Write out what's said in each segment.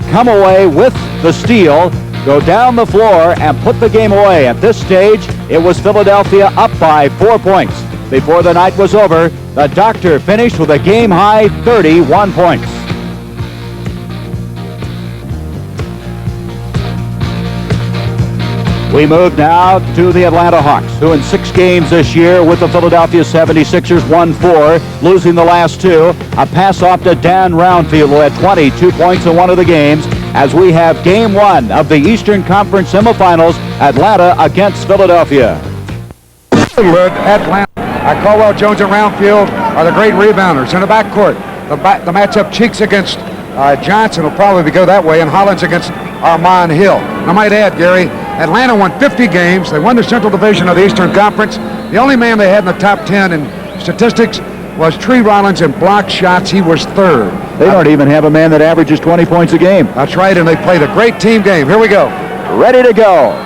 come away with the steal, go down the floor, and put the game away. At this stage, it was Philadelphia up by 4 points. Before the night was over, the Doctor finished with a game-high 31 points. We move now to the Atlanta Hawks, who in 6 games this year with the Philadelphia 76ers won 4, losing the last 2. A pass off to Dan Roundfield, who had 22 points in one of the games, as we have Game 1 of the Eastern Conference Semifinals, Atlanta against Philadelphia. Atlanta. Caldwell, Jones, and Roundfield are the great rebounders. In the backcourt, the matchup Cheeks against Johnson will probably go that way, and Hollins against Armond Hill. And I might add, Gary, Atlanta won 50 games. They won the Central Division of the Eastern Conference. The only man they had in the top 10 in statistics was Rollins in block shots. He was 3rd. They don't even have a man that averages 20 points a game. That's right, and they played a great team game. Here we go. Ready to go.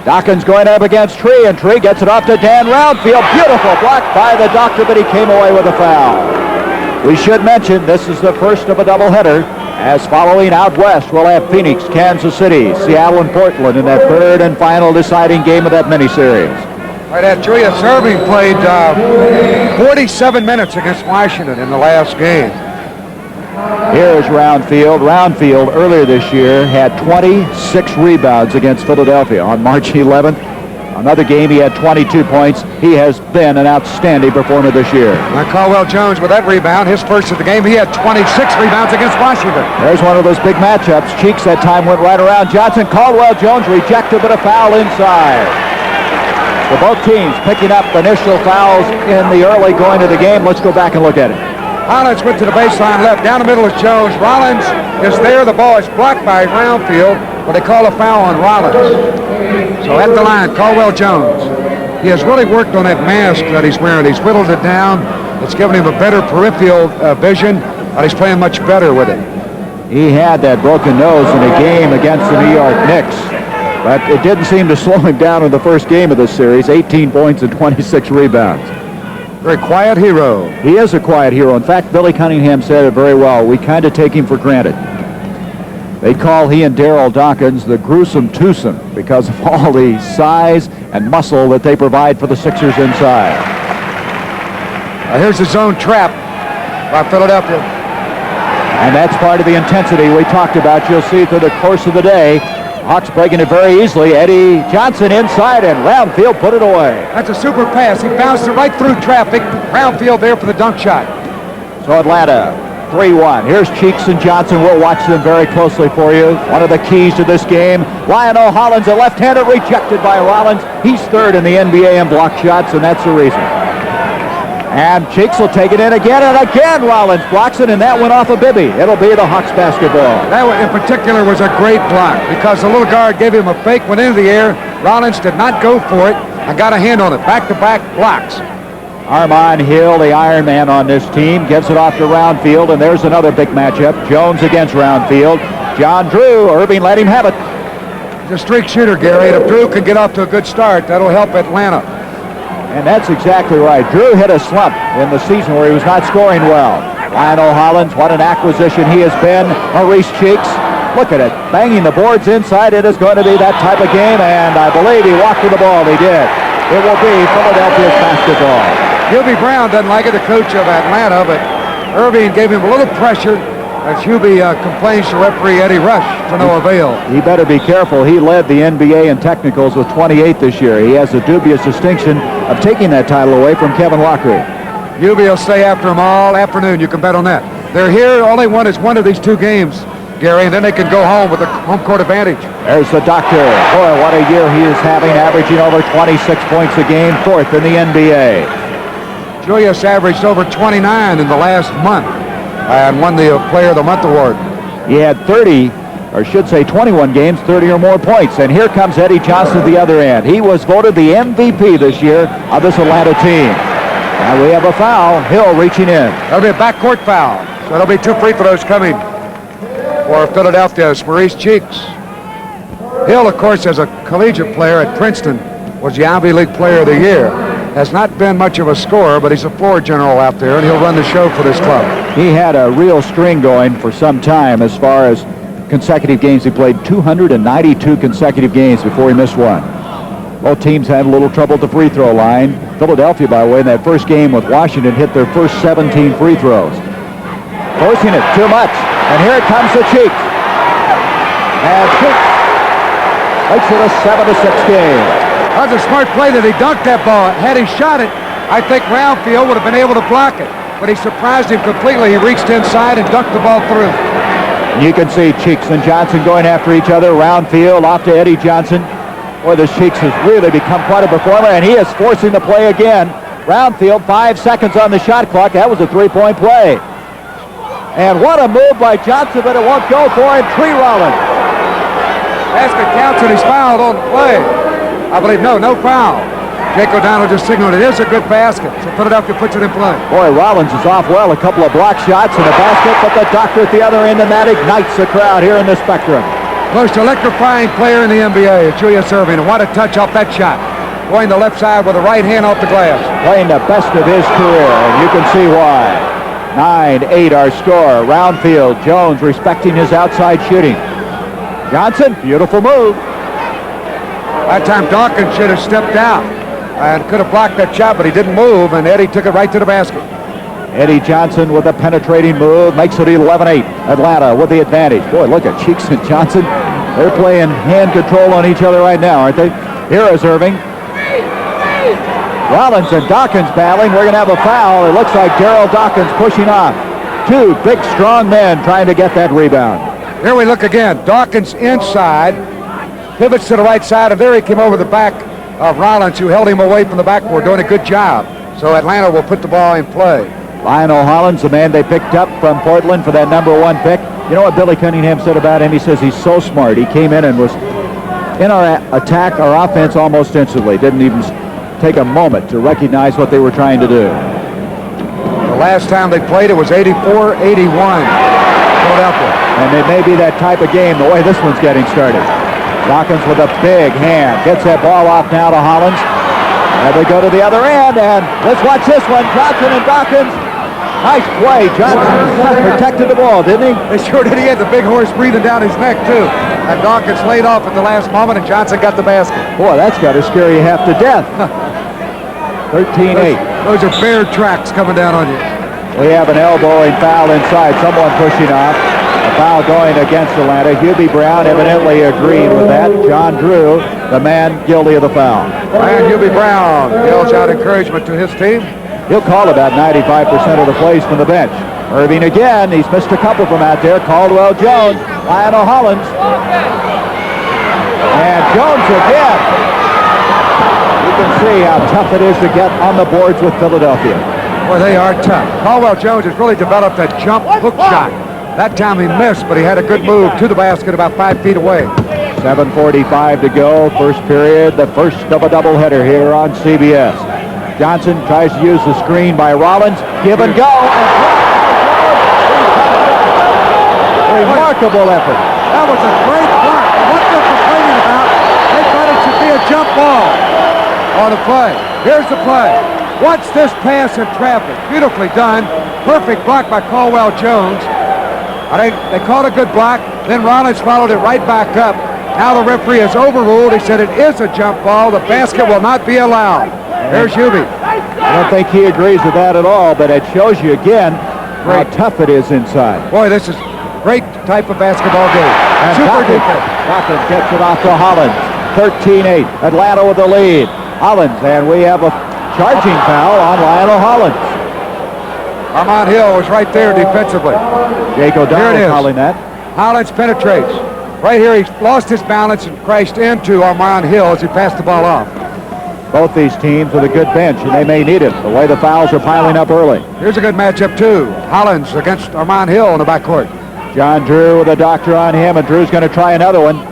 Dawkins going up against Tree, and Tree gets it off to Dan Roundfield. Beautiful block by the Doctor, but he came away with a foul. We should mention this is the first of a doubleheader, as following out west we'll have Phoenix, Kansas City, Seattle, and Portland in that third and final deciding game of that miniseries. Right at Julius, Erving played 47 minutes against Washington in the last game. Here's Roundfield. Roundfield earlier this year had 26 rebounds against Philadelphia on March 11th. Another game, he had 22 points. He has been an outstanding performer this year. Caldwell Jones with that rebound, his first of the game. He had 26 rebounds against Washington. There's one of those big matchups. Cheeks that time went right around Johnson. Caldwell Jones rejected, but a foul inside. So both teams picking up initial fouls in the early going of the game. Let's go back and look at it. Hollins went to the baseline left. Down the middle is Jones. Rollins is there. The ball is blocked by Roundfield, but they call a foul on Rollins. So at the line, Caldwell Jones. He has really worked on that mask that he's wearing. He's whittled it down. It's given him a better peripheral vision, but he's playing much better with it. He had that broken nose in a game against the New York Knicks, but it didn't seem to slow him down in the first game of this series. 18 points and 26 rebounds. Very quiet hero. He is a quiet hero. In fact, Billy Cunningham said it very well. We kind of take him for granted. They call he and Darryl Dawkins the gruesome twosome because of all the size and muscle that they provide for the Sixers inside. Here's the zone trap by Philadelphia. And that's part of the intensity we talked about. You'll see through the course of the day. Hawks breaking it very easily. Eddie Johnson inside, and Roundfield put it away. That's a super pass. He bounced it right through traffic. Roundfield there for the dunk shot. So Atlanta 3-1. Here's Cheeks and Johnson. We'll watch them very closely for you. One of the keys to this game. Lionel Hollins, a left-hander, rejected by Rollins. He's 3rd in the NBA in block shots, and that's the reason. And Cheeks will take it in again, and again Rollins blocks it, and that went off of Bibby. It'll be the Hawks basketball. That one in particular was a great block because the little guard gave him a fake, went into the air. Rollins did not go for it and got a hand on it. Back-to-back blocks. Armond Hill, the Iron Man on this team, gives it off to Roundfield, and there's another big matchup. Jones against Roundfield. John Drew, Erving let him have it. He's a streak shooter, Gary. If Drew can get off to a good start, that'll help Atlanta. And that's exactly right. Drew hit a slump in the season where he was not scoring well. Lionel Hollins, what an acquisition he has been. Maurice Cheeks, look at it, banging the boards inside. It is going to be that type of game, and I believe he walked with the ball. He did. It will be Philadelphia's basketball. Hubie Brown doesn't like it, the coach of Atlanta, but Erving gave him a little pressure as Hubie complains to referee Eddie Rush to no avail. He better be careful. He led the NBA in technicals with 28 this year. He has the dubious distinction of taking that title away from Kevin Lockery. Hubie will stay after him all afternoon. You can bet on that. They're here. All they want is one of these 2 games, Gary, and then they can go home with a home court advantage. There's the Doctor. Boy, what a year he is having, averaging over 26 points a game, 4th in the NBA. Julius averaged over 29 in the last month and won the Player of the Month award. He had 30, or should say 21 games, 30 or more points. And here comes Eddie Johnson at the other end. He was voted the MVP this year of this Atlanta team. And we have a foul. Hill reaching in. That'll be a backcourt foul. So there'll be 2 free throws coming for Philadelphia. It's Maurice Cheeks. Hill, of course, as a collegiate player at Princeton, was the Ivy League Player of the Year. Has not been much of a scorer, but he's a floor general out there, and he'll run the show for this club. He had a real string going for some time as far as consecutive games. He played 292 consecutive games before he missed one. Both teams had a little trouble at the free throw line. Philadelphia, by the way, in that first game with Washington, hit their first 17 free throws. Forcing it too much. And here it comes to Cheeks. And Cheeks makes it a 7-6 game. That was a smart play that he dunked that ball. Had he shot it, I think Roundfield would have been able to block it. But he surprised him completely. He reached inside and dunked the ball through. You can see Cheeks and Johnson going after each other. Roundfield off to Eddie Johnson. Boy, this Cheeks has really become quite a performer, and he is forcing the play again. Roundfield, 5 seconds on the shot clock. That was a three-point play. And what a move by Johnson, but it won't go for him. Rollins. Basket counts and he's fouled on the play. I believe, no foul. Jake O'Donnell just signaled it is a good basket, so Philadelphia puts it in play. Boy, Rollins is off well. A couple of block shots and a basket, but the doctor at the other end, and that ignites the crowd here in the Spectrum. Most electrifying player in the NBA is Julius Erving, and what a touch off that shot. Going the left side with the right hand off the glass. Playing the best of his career, and you can see why. 9-8 our score. Roundfield, Jones respecting his outside shooting. Johnson, beautiful move. That time Dawkins should have stepped out and could have blocked that shot, but he didn't move, and Eddie took it right to the basket. Eddie Johnson with a penetrating move makes it 11-8. Atlanta with the advantage. Boy, look at Cheeks and Johnson. They're playing hand control on each other right now, aren't they? Here is Erving. Rollins and Dawkins battling. We're going to have a foul. It looks like Darryl Dawkins pushing off. Two big, strong men trying to get that rebound. Here we look again. Dawkins inside. Pivots to the right side, and there he came over the back of Rollins, who held him away from the backboard, doing a good job. So Atlanta will put the ball in play. Lionel Hollins, the man they picked up from Portland for that #1 pick. You know what Billy Cunningham said about him? He says he's so smart. He came in and was in our attack, our offense almost instantly. Didn't even take a moment to recognize what they were trying to do. The last time they played, it was 84-81. Philadelphia. And it may be that type of game, the way this one's getting started. Dawkins with a big hand. Gets that ball off now to Hollins. And they go to the other end, and let's watch this one. Johnson and Dawkins. Nice play. Johnson protected the ball, didn't he? They sure did. He had the big horse breathing down his neck, too. And Dawkins laid off at the last moment, and Johnson got the basket. Boy, that's got to scare you half to death. 13-8. Those are bear tracks coming down on you. We have an elbowing foul inside. Someone pushing off. A foul going against Atlanta. Hubie Brown evidently agreed with that. John Drew, the man guilty of the foul. And Hubie Brown yells out encouragement to his team. He'll call about 95% of the plays from the bench. Erving again. He's missed a couple from out there. Caldwell, Jones, Lionel Hollins. And Jones again. You can see how tough it is to get on the boards with Philadelphia. Boy, they are tough. Caldwell Jones has really developed that jump hook shot. That time he missed, but he had a good move to the basket about 5 feet away. 7:45 to go, first period, the first of a doubleheader here on CBS. Johnson tries to use the screen by Rollins. Give and go. Remarkable effort. That was a great block. What they're complaining about, they thought it should be a jump ball on the play. Here's the play. Watch this pass in traffic. Beautifully done. Perfect block by Caldwell Jones. They called a good block. Then Rollins followed it right back up. Now the referee has overruled. He said it is a jump ball. The basket will not be allowed. There's Hubie. I don't think he agrees with that at all, but it shows you again how tough it is inside. Boy, this is great type of basketball game. And Super defense. Dawkins gets it off to Hollins. 13-8. Atlanta with the lead. Hollins, and we have a charging foul on Lionel Hollins. Armond Hill was right there defensively. Jake O'Donnell calling that. Hollins penetrates. Right here, he lost his balance and crashed into Armond Hill as he passed the ball off. Both these teams with a good bench, and they may need it the way the fouls are piling up early. Here's a good matchup, too. Hollins against Armond Hill in the backcourt. John Drew with a doctor on him, and Drew's going to try another one.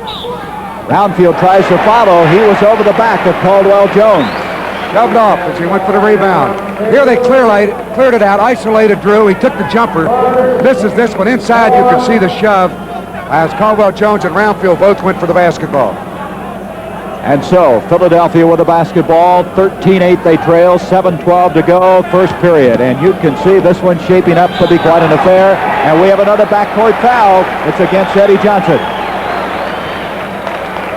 Roundfield tries to follow. He was over the back of Caldwell Jones. Shoved off as he went for the rebound. Here they cleared it out, isolated Drew. He took the jumper. Misses this one. Inside, you can see the shove as Caldwell Jones and Roundfield both went for the basketball. And so, Philadelphia with the basketball, 13-8 they trail, 7:12 to go, first period. And you can see this one shaping up to be quite an affair. And we have another backcourt foul. It's against Eddie Johnson.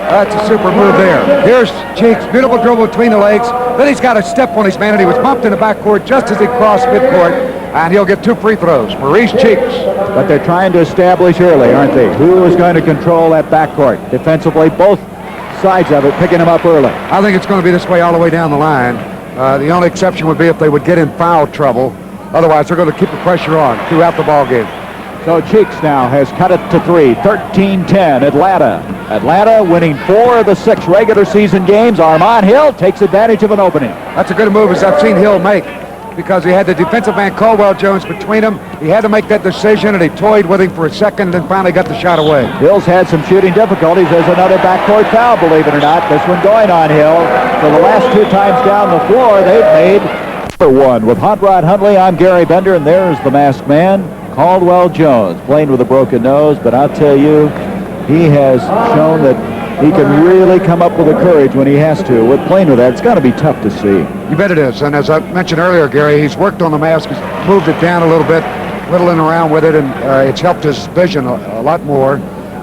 That's a super move there. Here's Cheeks, beautiful dribble between the legs. Then he's got a step on his man, and he was bumped in the backcourt just as he crossed midcourt. And he'll get 2 free throws. Maurice Cheeks. But they're trying to establish early, aren't they? Who is going to control that backcourt? Defensively, both sides of it, picking them up early. I think it's going to be this way all the way down the line. The only exception would be if they would get in foul trouble. Otherwise, they're going to keep the pressure on throughout the ball game. So Cheeks now has cut it to 3, 13-10, Atlanta. Atlanta winning 4 of the 6 regular season games. Armond Hill takes advantage of an opening. That's a good move as I've seen Hill make, because he had the defensive man Caldwell Jones between him. He had to make that decision, and he toyed with him for a second and then finally got the shot away. Hill's had some shooting difficulties. There's another backcourt foul, believe it or not. This one going on Hill. So the last 2 times down the floor, they've made one. With Hot Rod Huntley, I'm Gary Bender, and there's the masked man, Caldwell Jones, playing with a broken nose. But I'll tell you, he has shown that he can really come up with the courage when he has to. With playing with that, it's got to be tough to see. You bet it is. And as I mentioned earlier, Gary, he's worked on the mask. He's moved it down a little bit, whittling around with it, and it's helped his vision a lot more.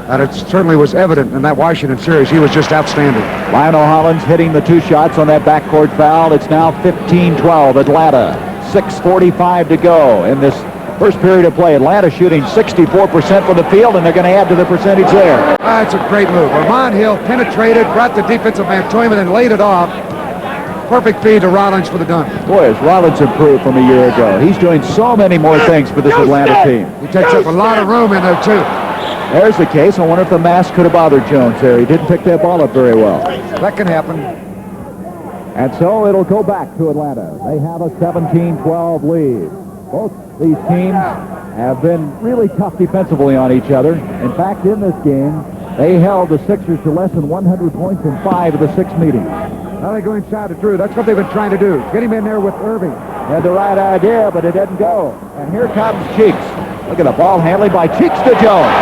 And it certainly was evident in that Washington series. He was just outstanding. Lionel Hollins hitting the 2 shots on that backcourt foul. It's now 15-12 Atlanta. 6:45 to go in this first period of play. Atlanta shooting 64% from the field, and they're going to add to the percentage there. That's a great move. Armond Hill penetrated, brought the defensive man to him, and then laid it off. Perfect feed to Rollins for the dunk. Boy, has Rollins improved from a year ago. He's doing so many more things for this Atlanta team. He takes up a lot of room in there, too. There's the case. I wonder if the mask could have bothered Jones there. He didn't pick that ball up very well. That can happen. And so it'll go back to Atlanta. They have a 17-12 lead. Both these teams have been really tough defensively on each other. In fact, in this game, they held the Sixers to less than 100 points in 5 of the 6 meetings. Now they go inside to Drew. That's what they've been trying to do. Get him in there with Erving. Had the right idea, but it didn't go. And here comes Cheeks. Look at the ball handling by Cheeks to Jones.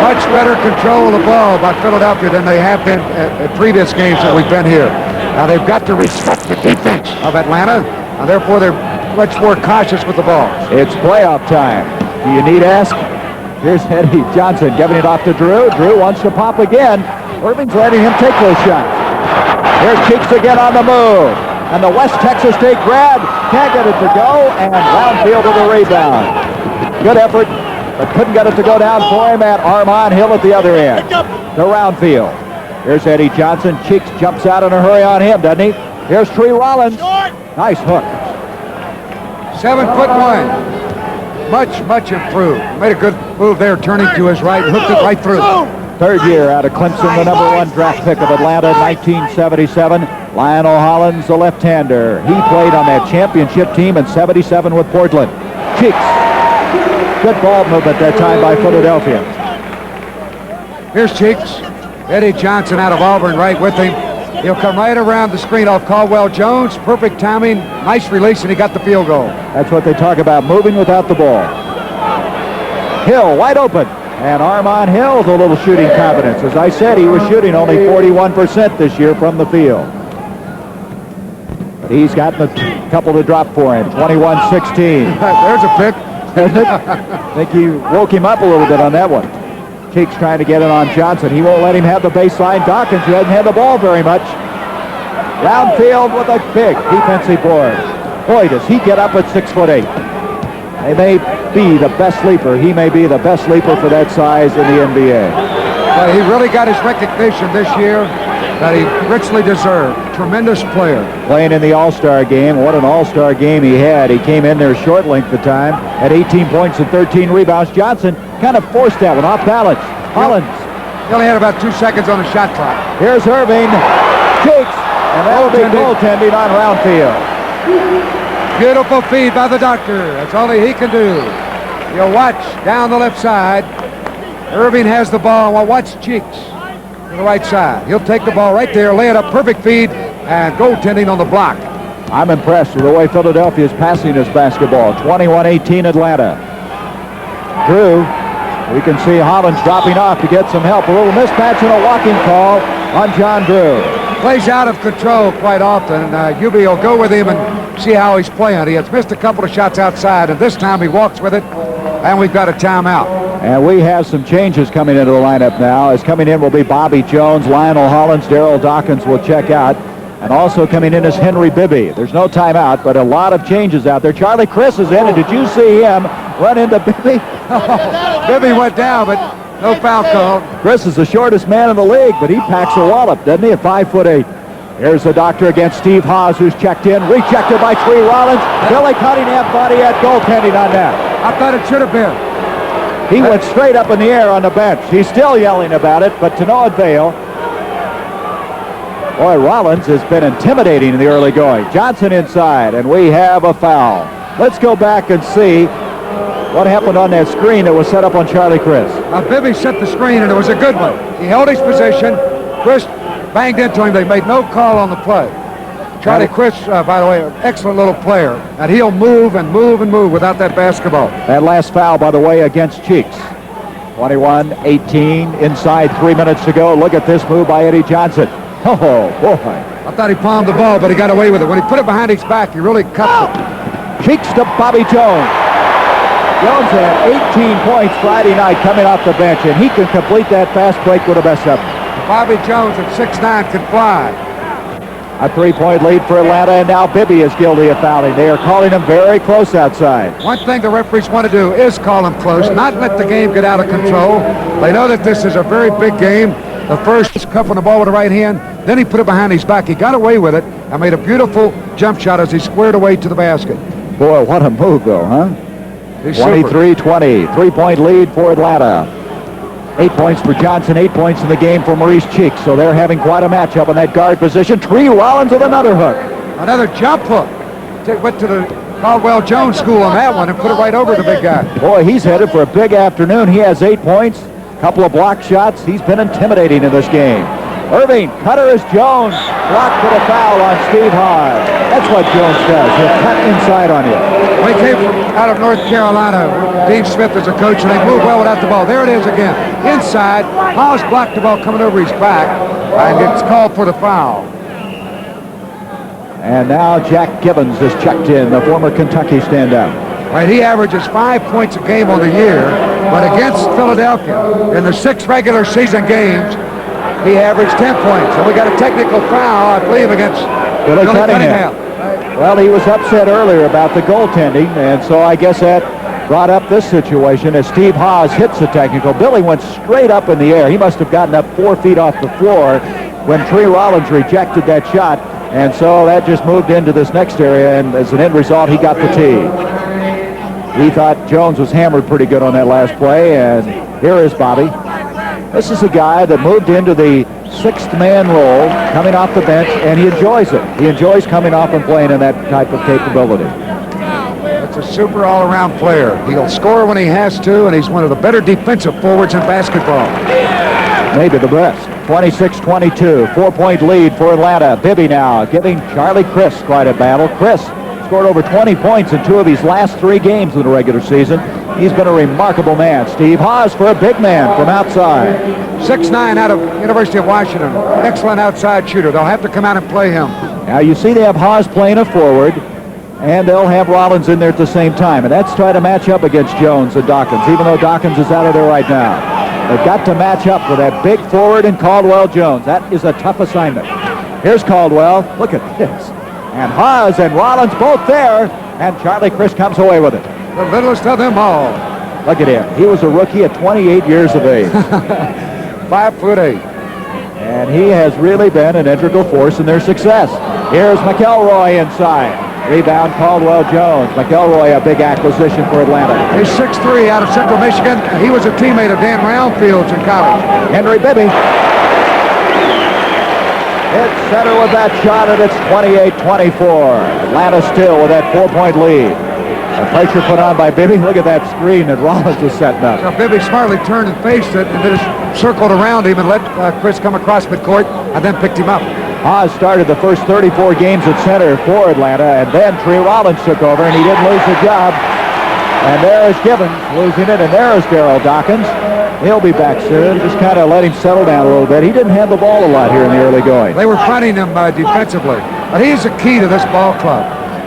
Much better control of the ball by Philadelphia than they have been at previous games that we've been here. Now they've got to respect the defense of Atlanta, and therefore they're much more cautious with the ball. It's playoff time. Do you need ask? Here's Eddie Johnson giving it off to Drew. Drew wants to pop again. Erving's letting him take those shots. Here's Cheeks again on the move. And the West Texas State grab. Can't get it to go, and Roundfield with a rebound. Good effort, but couldn't get it to go down for him at Armond Hill at the other end. To Roundfield. Here's Eddie Johnson. Cheeks jumps out in a hurry on him, doesn't he? Here's Tree Rollins. Nice hook. 7'1". Much improved. Made a good move there, turning to his right, hooked it right through. Third year out of Clemson, the #1 draft pick of Atlanta, 1977. Lionel Hollins, the left-hander. He played on that championship team in '77 with Portland. Cheeks. Good ball movement that time by Philadelphia. Here's Cheeks. Eddie Johnson out of Auburn right with him. He'll come right around the screen off Caldwell Jones. Perfect timing. Nice release, and he got the field goal. That's what they talk about, moving without the ball. Hill wide open. And Armond Hill with a little shooting confidence. As I said, he was shooting only 41% this year from the field. But he's gotten a couple to drop for him. 21-16. There's a pick. I think he woke him up a little bit on that one. Cheeks trying to get it on Johnson. He won't let him have the baseline. Dawkins, who hasn't had the ball very much. Roundfield with a big defensive board. Boy, does he get up at 6'8". They may be the best leaper. He may be the best leaper for that size in the NBA. Well, he really got his recognition this year that he richly deserved. Tremendous player. Playing in the All-Star game. What an All-Star game he had. He came in there short length of time, had 18 points and 13 rebounds. Johnson kind of forced that one off balance. Hollins. He only had about 2 seconds on the shot clock. Here's Erving. Cheeks. And that'll be goaltending on Roundfield. Beautiful feed by the doctor. That's all he can do. You'll watch down the left side. Erving has the ball. Well, watch Cheeks to the right side. He'll take the ball right there, lay it up, perfect feed, and goaltending on the block. I'm impressed with the way Philadelphia is passing this basketball. 21-18 Atlanta. Drew We can see Hollins dropping off to get some help. A little mismatch and a walking call on John Drew. Plays out of control quite often. UB will go with him and see how he's playing. He has missed a couple of shots outside, and this time he walks with it, and we've got a timeout. And we have some changes coming into the lineup now. As coming in will be Bobby Jones, Lionel Hollins, Darryl Dawkins will check out. And also coming in is Henry Bibby. There's no timeout, but a lot of changes out there. Charlie Criss is in, and did you see him run into Bibby? Bibby went down, but no foul call. Criss is the shortest man in the league, but he packs a wallop, doesn't he, at 5'8". Here's the doctor against Steve Hawes, who's checked in. Rejected by Tree Rollins. Billy Cunningham thought he had goaltending on that. I thought it should have been. He went straight up in the air on the bench. He's still yelling about it, but to no avail. Boy, Rollins has been intimidating in the early going. Johnson inside, and we have a foul. Let's go back and see what happened on that screen that was set up on Charlie Criss. Bibby set the screen, and it was a good one. He held his position. Criss banged into him. They made no call on the play. Charlie Criss, by the way, an excellent little player, and he'll move and move and move without that basketball. That last foul, by the way, against Cheeks. 21-18, inside 3 minutes to go. Look at this move by Eddie Johnson. Oh, boy. I thought he palmed the ball, but he got away with it. When he put it behind his back, he really cut it. Cheeks to Bobby Jones. Jones had 18 points Friday night coming off the bench, and he can complete that fast break with the best of them. Bobby Jones at 6'9" can fly. A 3-point lead for Atlanta, and now Bibby is guilty of fouling. They are calling him very close outside. One thing the referees want to do is call him close, not let the game get out of control. They know that this is a very big game. The first is cuffing the ball with the right hand, then he put it behind his back. He got away with it and made a beautiful jump shot as he squared away to the basket. Boy, what a move, though, huh? 23-20, 3-point lead for Atlanta. 8 points for Johnson, 8 points in the game for Maurice Cheeks. So they're having quite a matchup in that guard position. Tree Rollins with another hook. Another jump hook. Went to the Caldwell Jones school on that one and put it right over the big guy. Boy, he's headed for a big afternoon. He has 8 points, a couple of block shots. He's been intimidating in this game. Erving, cutter is Jones. Blocked for the foul on Steve Hawes. That's what Jones does. He'll cut inside on you. We came out of North Carolina. Dean Smith is a coach, and they move well without the ball. There it is again. Inside. Hawes blocked the ball coming over his back, and it's called for the foul. And now Jack Gibbons is checked in, the former Kentucky standout. Right, he averages 5 points a game on the year, but against Philadelphia in the 6 regular season games, he averaged 10 points. And we got a technical foul, I believe, against Billy Cunningham. Well, he was upset earlier about the goaltending, and so I guess that brought up this situation as Steve Hawes hits the technical. Billy went straight up in the air. He must have gotten up 4 feet off the floor when Tree Rollins rejected that shot, and so that just moved into this next area, and as an end result, he got fatigued. He thought Jones was hammered pretty good on that last play, and here is Bobby. This is a guy that moved into the 6th man role coming off the bench, and he enjoys it. He enjoys coming off and playing in that type of capability. That's a super all-around player. He'll score when he has to, and he's one of the better defensive forwards in basketball. Maybe the best. 26-22, 4-point lead for Atlanta. Bibby now giving Charlie Criss quite a battle. Criss scored over 20 points in 2 of his last 3 games in the regular season. He's been a remarkable man. Steve Hawes for a big man from outside. 6'9" out of University of Washington. Excellent outside shooter. They'll have to come out and play him. Now you see they have Hawes playing a forward, and they'll have Rollins in there at the same time. And that's try to match up against Jones and Dawkins, even though Dawkins is out of there right now. They've got to match up with that big forward and Caldwell Jones. That is a tough assignment. Here's Caldwell. Look at this. And Hawes and Rollins both there, and Charlie Criss comes away with it. The littlest of them all. Look at him. He was a rookie at 28 years of age. 5'8". And he has really been an integral force in their success. Here's McElroy inside. Rebound Caldwell Jones. McElroy, a big acquisition for Atlanta. He's 6'3" out of Central Michigan. He was a teammate of Dan Roundfield's in college. Henry Bibby. Hits center with that shot, and it's 28-24. Atlanta still with that 4-point lead. The pressure put on by Bibby. Look at that screen that Rollins was setting up. So Bibby smartly turned and faced it, and then circled around him and let Criss come across midcourt, and then picked him up. Hawes started the first 34 games at center for Atlanta, and then Tree Rollins took over, and he didn't lose the job. And there is Gibbons losing it, and there is Darryl Dawkins. He'll be back soon. Just kind of let him settle down a little bit. He didn't have the ball a lot here in the early going. They were fronting him defensively. But he's the key to this ball club.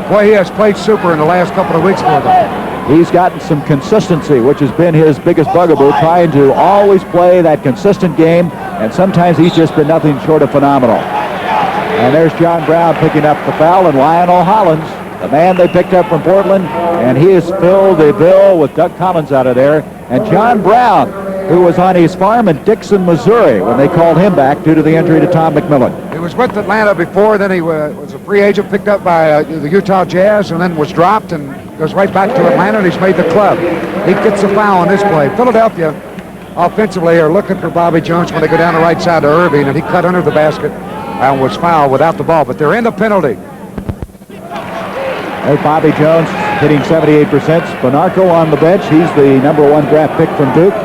Boy, he has played super in the last couple of weeks for them. He's gotten some consistency, which has been his biggest bugaboo, trying to always play that consistent game, and sometimes he's just been nothing short of phenomenal. And there's John Brown picking up the foul, and Lionel Hollins, the man they picked up from Portland, and he has filled the bill with Doug Collins out of there. And John Brown, who was on his farm in Dixon, Missouri, when they called him back due to the injury to Tom McMillan. He was with Atlanta before, then he was a free agent, picked up by the Utah Jazz, and then was dropped and goes right back to Atlanta, and he's made the club. He gets the foul on this play. Philadelphia, offensively, are looking for Bobby Jones when they go down the right side to Erving, and he cut under the basket and was fouled without the ball, but they're in the penalty. There's Bobby Jones hitting 78%. Spanarco on the bench. He's the #1 draft pick from Duke.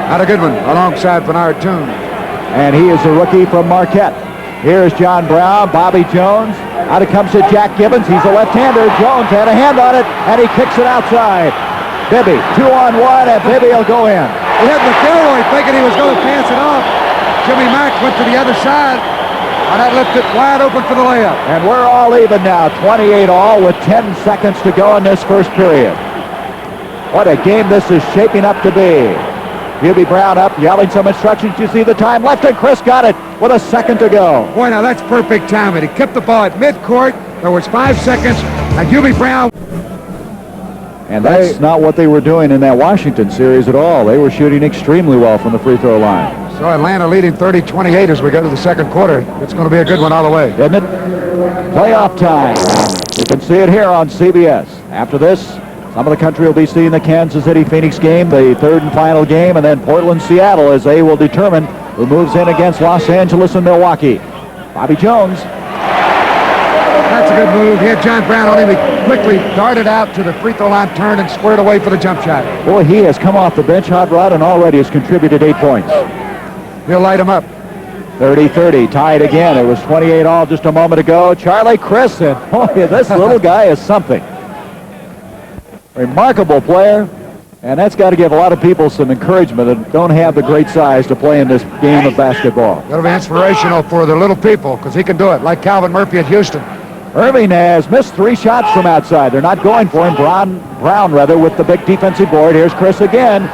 Not a good one alongside Bernard Toon. And he is a rookie from Marquette. Here's John Brown, Bobby Jones. Out it comes to Jack Gibbons. He's a left-hander. Jones had a hand on it, and he kicks it outside. Bibby, 2-on-1, and Bibby will go in. He hit McElroy thinking he was going to pass it off. Jimmy Mack went to the other side, and that left it wide open for the layup. And we're all even now, 28 all, with 10 seconds to go in this first period. What a game this is shaping up to be. Bibby Brown up, yelling some instructions. You see the time left, and Criss got it with a second to go. Boy, now that's perfect timing. He kept the ball at midcourt. There was 5 seconds, and Bibby Brown. And that's not what they were doing in that Washington series at all. They were shooting extremely well from the free throw line. So Atlanta leading 30-28 as we go to the second quarter. It's going to be a good one all the way. Isn't it? Playoff time. You can see it here on CBS. After this, some of the country will be seeing the Kansas City-Phoenix game, the third and final game, and then Portland-Seattle as they will determine who moves in against Los Angeles and Milwaukee. Bobby Jones. That's a good move. He had John Brown on him. He quickly darted out to the free throw line, turned, and squared away for the jump shot. Boy, he has come off the bench, hot rod, and already has contributed 8 points. He'll light him up. 30-30, tied again. It was 28 all just a moment ago. Charlie Criss, and boy, this little guy is something. Remarkable player, and that's got to give a lot of people some encouragement that don't have the great size to play in this game of basketball. That'll be inspirational for the little people because he can do it, like Calvin Murphy at Houston. Erving has missed 3 shots from outside. They're not going for him. Brown with the big defensive board. Here's Criss again.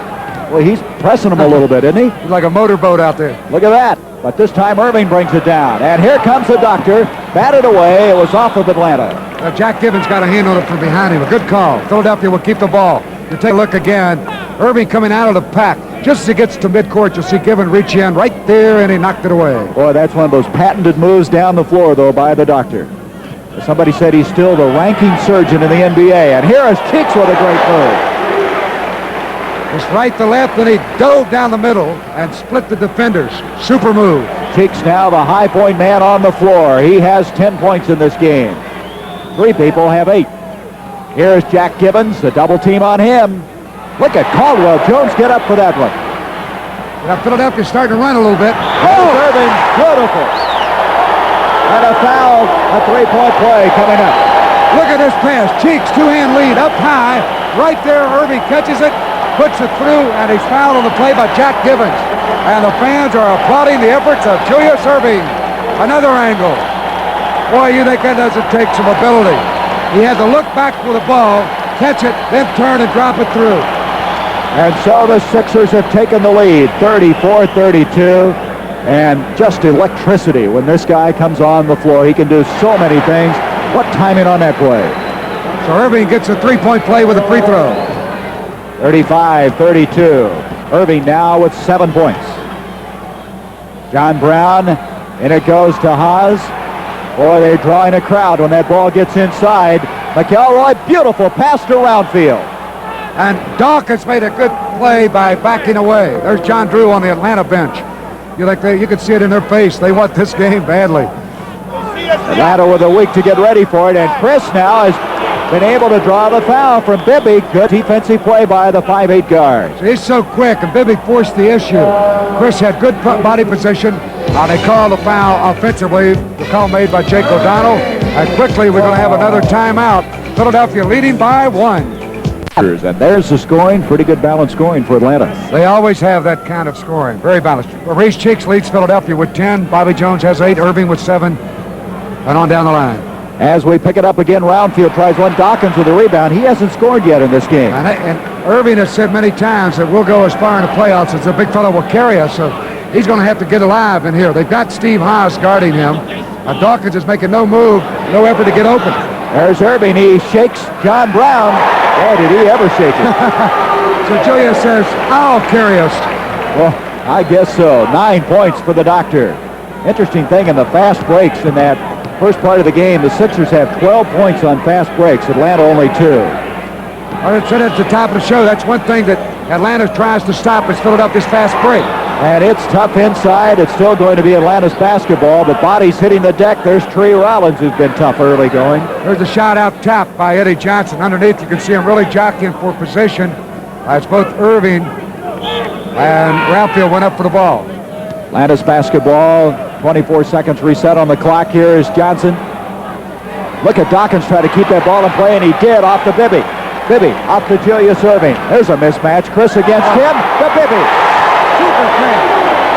Well, he's pressing him a little bit, isn't he? He's like a motorboat out there. Look at that. But this time Erving brings it down. And here comes the doctor. Batted away. It was off of Atlanta. Jack Gibbons got a hand on it from behind him. A good call. Philadelphia will keep the ball. You take a look again. Erving coming out of the pack. Just as he gets to midcourt, you'll see Gibbons reach in right there, and he knocked it away. Boy, that's one of those patented moves down the floor, though, by the doctor. Somebody said he's still the ranking surgeon in the NBA. And here is Cheeks with a great move. It's right to left, and he dove down the middle and split the defenders. Super move. Cheeks now the high point man on the floor. He has 10 points in this game. 3 people have 8. Here's Jack Gibbons, the double team on him. Look at Caldwell. Jones get up for that one. Now Philadelphia's starting to run a little bit. Oh, Erving, beautiful. And a foul, a 3-point play coming up. Look at this pass. Cheeks, 2-hand lead, up high. Right there, Erving catches it, puts it through, and he's fouled on the play by Jack Gibbons. And the fans are applauding the efforts of Julius Erving. Another angle. Boy, you think that doesn't take some ability. He had to look back for the ball, catch it, then turn and drop it through. And so the Sixers have taken the lead, 34-32. And just electricity when this guy comes on the floor. He can do so many things. What timing on that play. So Erving gets a 3-point play with a free throw. 35-32. Erving now with 7 points. John Brown, and it goes to Hawes. Boy, they're drawing a crowd when that ball gets inside. McElroy, beautiful pass to Roundfield. And Dawkins made a good play by backing away. There's John Drew on the Atlanta bench. You can see it in their face. They want this game badly. Atlanta with a week to get ready for it, and Criss now has been able to draw the foul from Bibby. Good defensive play by the 5'8 guard. So he's so quick, and Bibby forced the issue. Criss had good body position. They called the foul offensively. The call made by Jake O'Donnell. And quickly, we're going to have another timeout. Philadelphia leading by 1. And there's the scoring. Pretty good balanced scoring for Atlanta. They always have that kind of scoring. Very balanced. Maurice Cheeks leads Philadelphia with 10. Bobby Jones has 8. Erving with 7. And on down the line. As we pick it up again, Roundfield tries one. Dawkins with a rebound. He hasn't scored yet in this game. And Erving has said many times that we'll go as far in the playoffs as the big fellow will carry us. So he's going to have to get alive in here. They've got Steve Hawes guarding him. Dawkins is making no move, no effort to get open. There's Erving. He shakes John Brown. Boy, did he ever shake it. So Julius says, I'll carry us. Well, I guess so. 9 points for the doctor. Interesting thing in the fast breaks in that first part of the game, the Sixers have 12 points on fast breaks. Atlanta only 2. I said at the top of the show, that's one thing that Atlanta tries to stop is Philadelphia's fast break. And it's tough inside. It's still going to be Atlanta's basketball, but bodies hitting the deck. There's Tree Rollins, who's been tough early going. There's a shot out top by Eddie Johnson. Underneath, you can see him really jockeying for position. As both Erving and Roundfield went up for the ball. Atlanta's basketball, 24 seconds reset on the clock. Here is Johnson. Look at Dawkins try to keep that ball in play, and he did off to Bibby. Bibby off to Julius Erving. There's a mismatch. Criss against him. To Bibby. Super pass.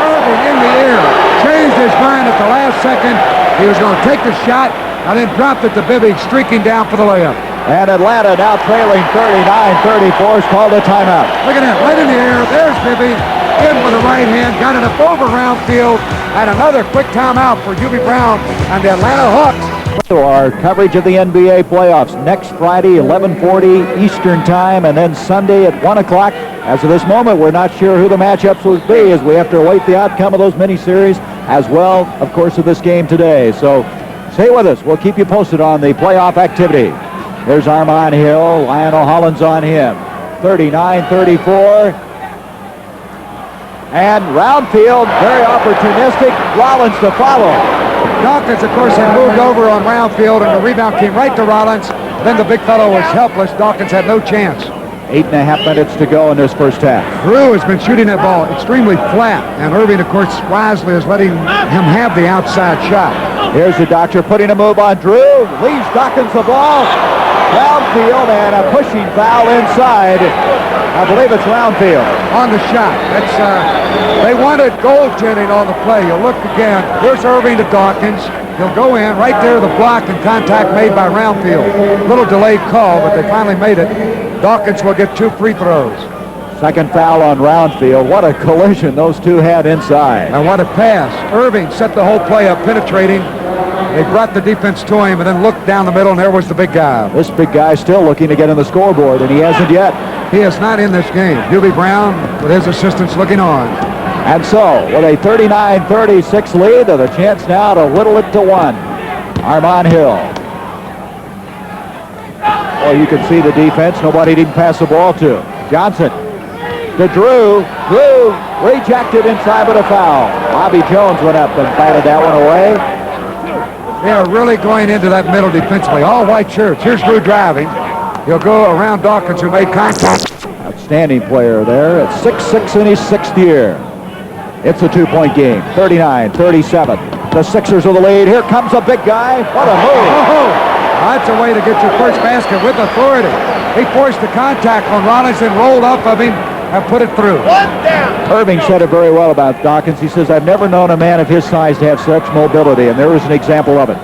Erving in the air. Changed his mind at the last second. He was going to take the shot and then dropped it to Bibby, streaking down for the layup. And Atlanta now trailing 39-34 is called a timeout. Look at that. Right in the air. There's Bibby. In with the right hand. Got it up over Roundfield. And another quick timeout for Bibby Brown and the Atlanta Hawks. Our coverage of the NBA playoffs next Friday, 11:40 Eastern Time, and then Sunday at 1 o'clock. As of this moment, we're not sure who the matchups will be, as we have to await the outcome of those mini-series, as well, of course, of this game today. So stay with us. We'll keep you posted on the playoff activity. There's Armond Hill. Lionel Hollins on him. 39-34. And Roundfield, very opportunistic. Rollins to follow. Dawkins, of course, had moved over on Roundfield, and the rebound came right to Rollins. Then the big fellow was helpless. Dawkins had no chance. 8.5 minutes to go in this first half. Drew has been shooting that ball extremely flat, and Erving, of course, wisely is letting him have the outside shot. Here's the doctor putting a move on Drew. Leaves Dawkins the ball. Roundfield and a pushing foul inside. I believe it's Roundfield. On the shot. That's they wanted goaltending on the play. You look again. Here's Erving to Dawkins. He'll go in right there, the block and contact made by Roundfield. Little delayed call, but they finally made it. Dawkins will get 2 free throws. Second foul on Roundfield. What a collision those two had inside. And what a pass. Erving set the whole play up, penetrating. They brought the defense to him and then looked down the middle, and there was the big guy. This big guy still looking to get on the scoreboard, and he hasn't yet. He is not in this game. Bibby Brown, with his assistants, looking on. And so, with a 39-36 lead, there's a chance now to whittle it to 1. Armond Hill. Oh, you can see the defense. Nobody didn't pass the ball to. Johnson to Drew. Drew rejected inside with a foul. Bobby Jones went up and batted that one away. They are really going into that middle defensively. All white shirts. Here's Drew driving. He'll go around Dawkins, who made contact. Outstanding player there at 6'6" in his 6th year. It's a 2-point game. 39-37. The Sixers with the lead. Here comes a big guy. What a move. Oh, that's a way to get your first basket with authority. He forced the contact on Rollins and rolled off of him and put it through. Erving said it very well about Dawkins. He says, I've never known a man of his size to have such mobility, and there was an example of it.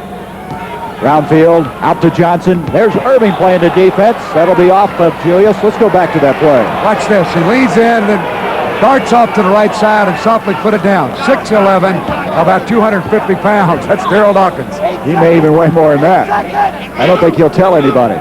Roundfield, out to Johnson. There's Erving playing the defense. That'll be off of Julius. Let's go back to that play. Watch this. He leads in and darts off to the right side and softly put it down. 6'11", about 250 pounds. That's Darryl Dawkins. He may even weigh more than that. I don't think he'll tell anybody.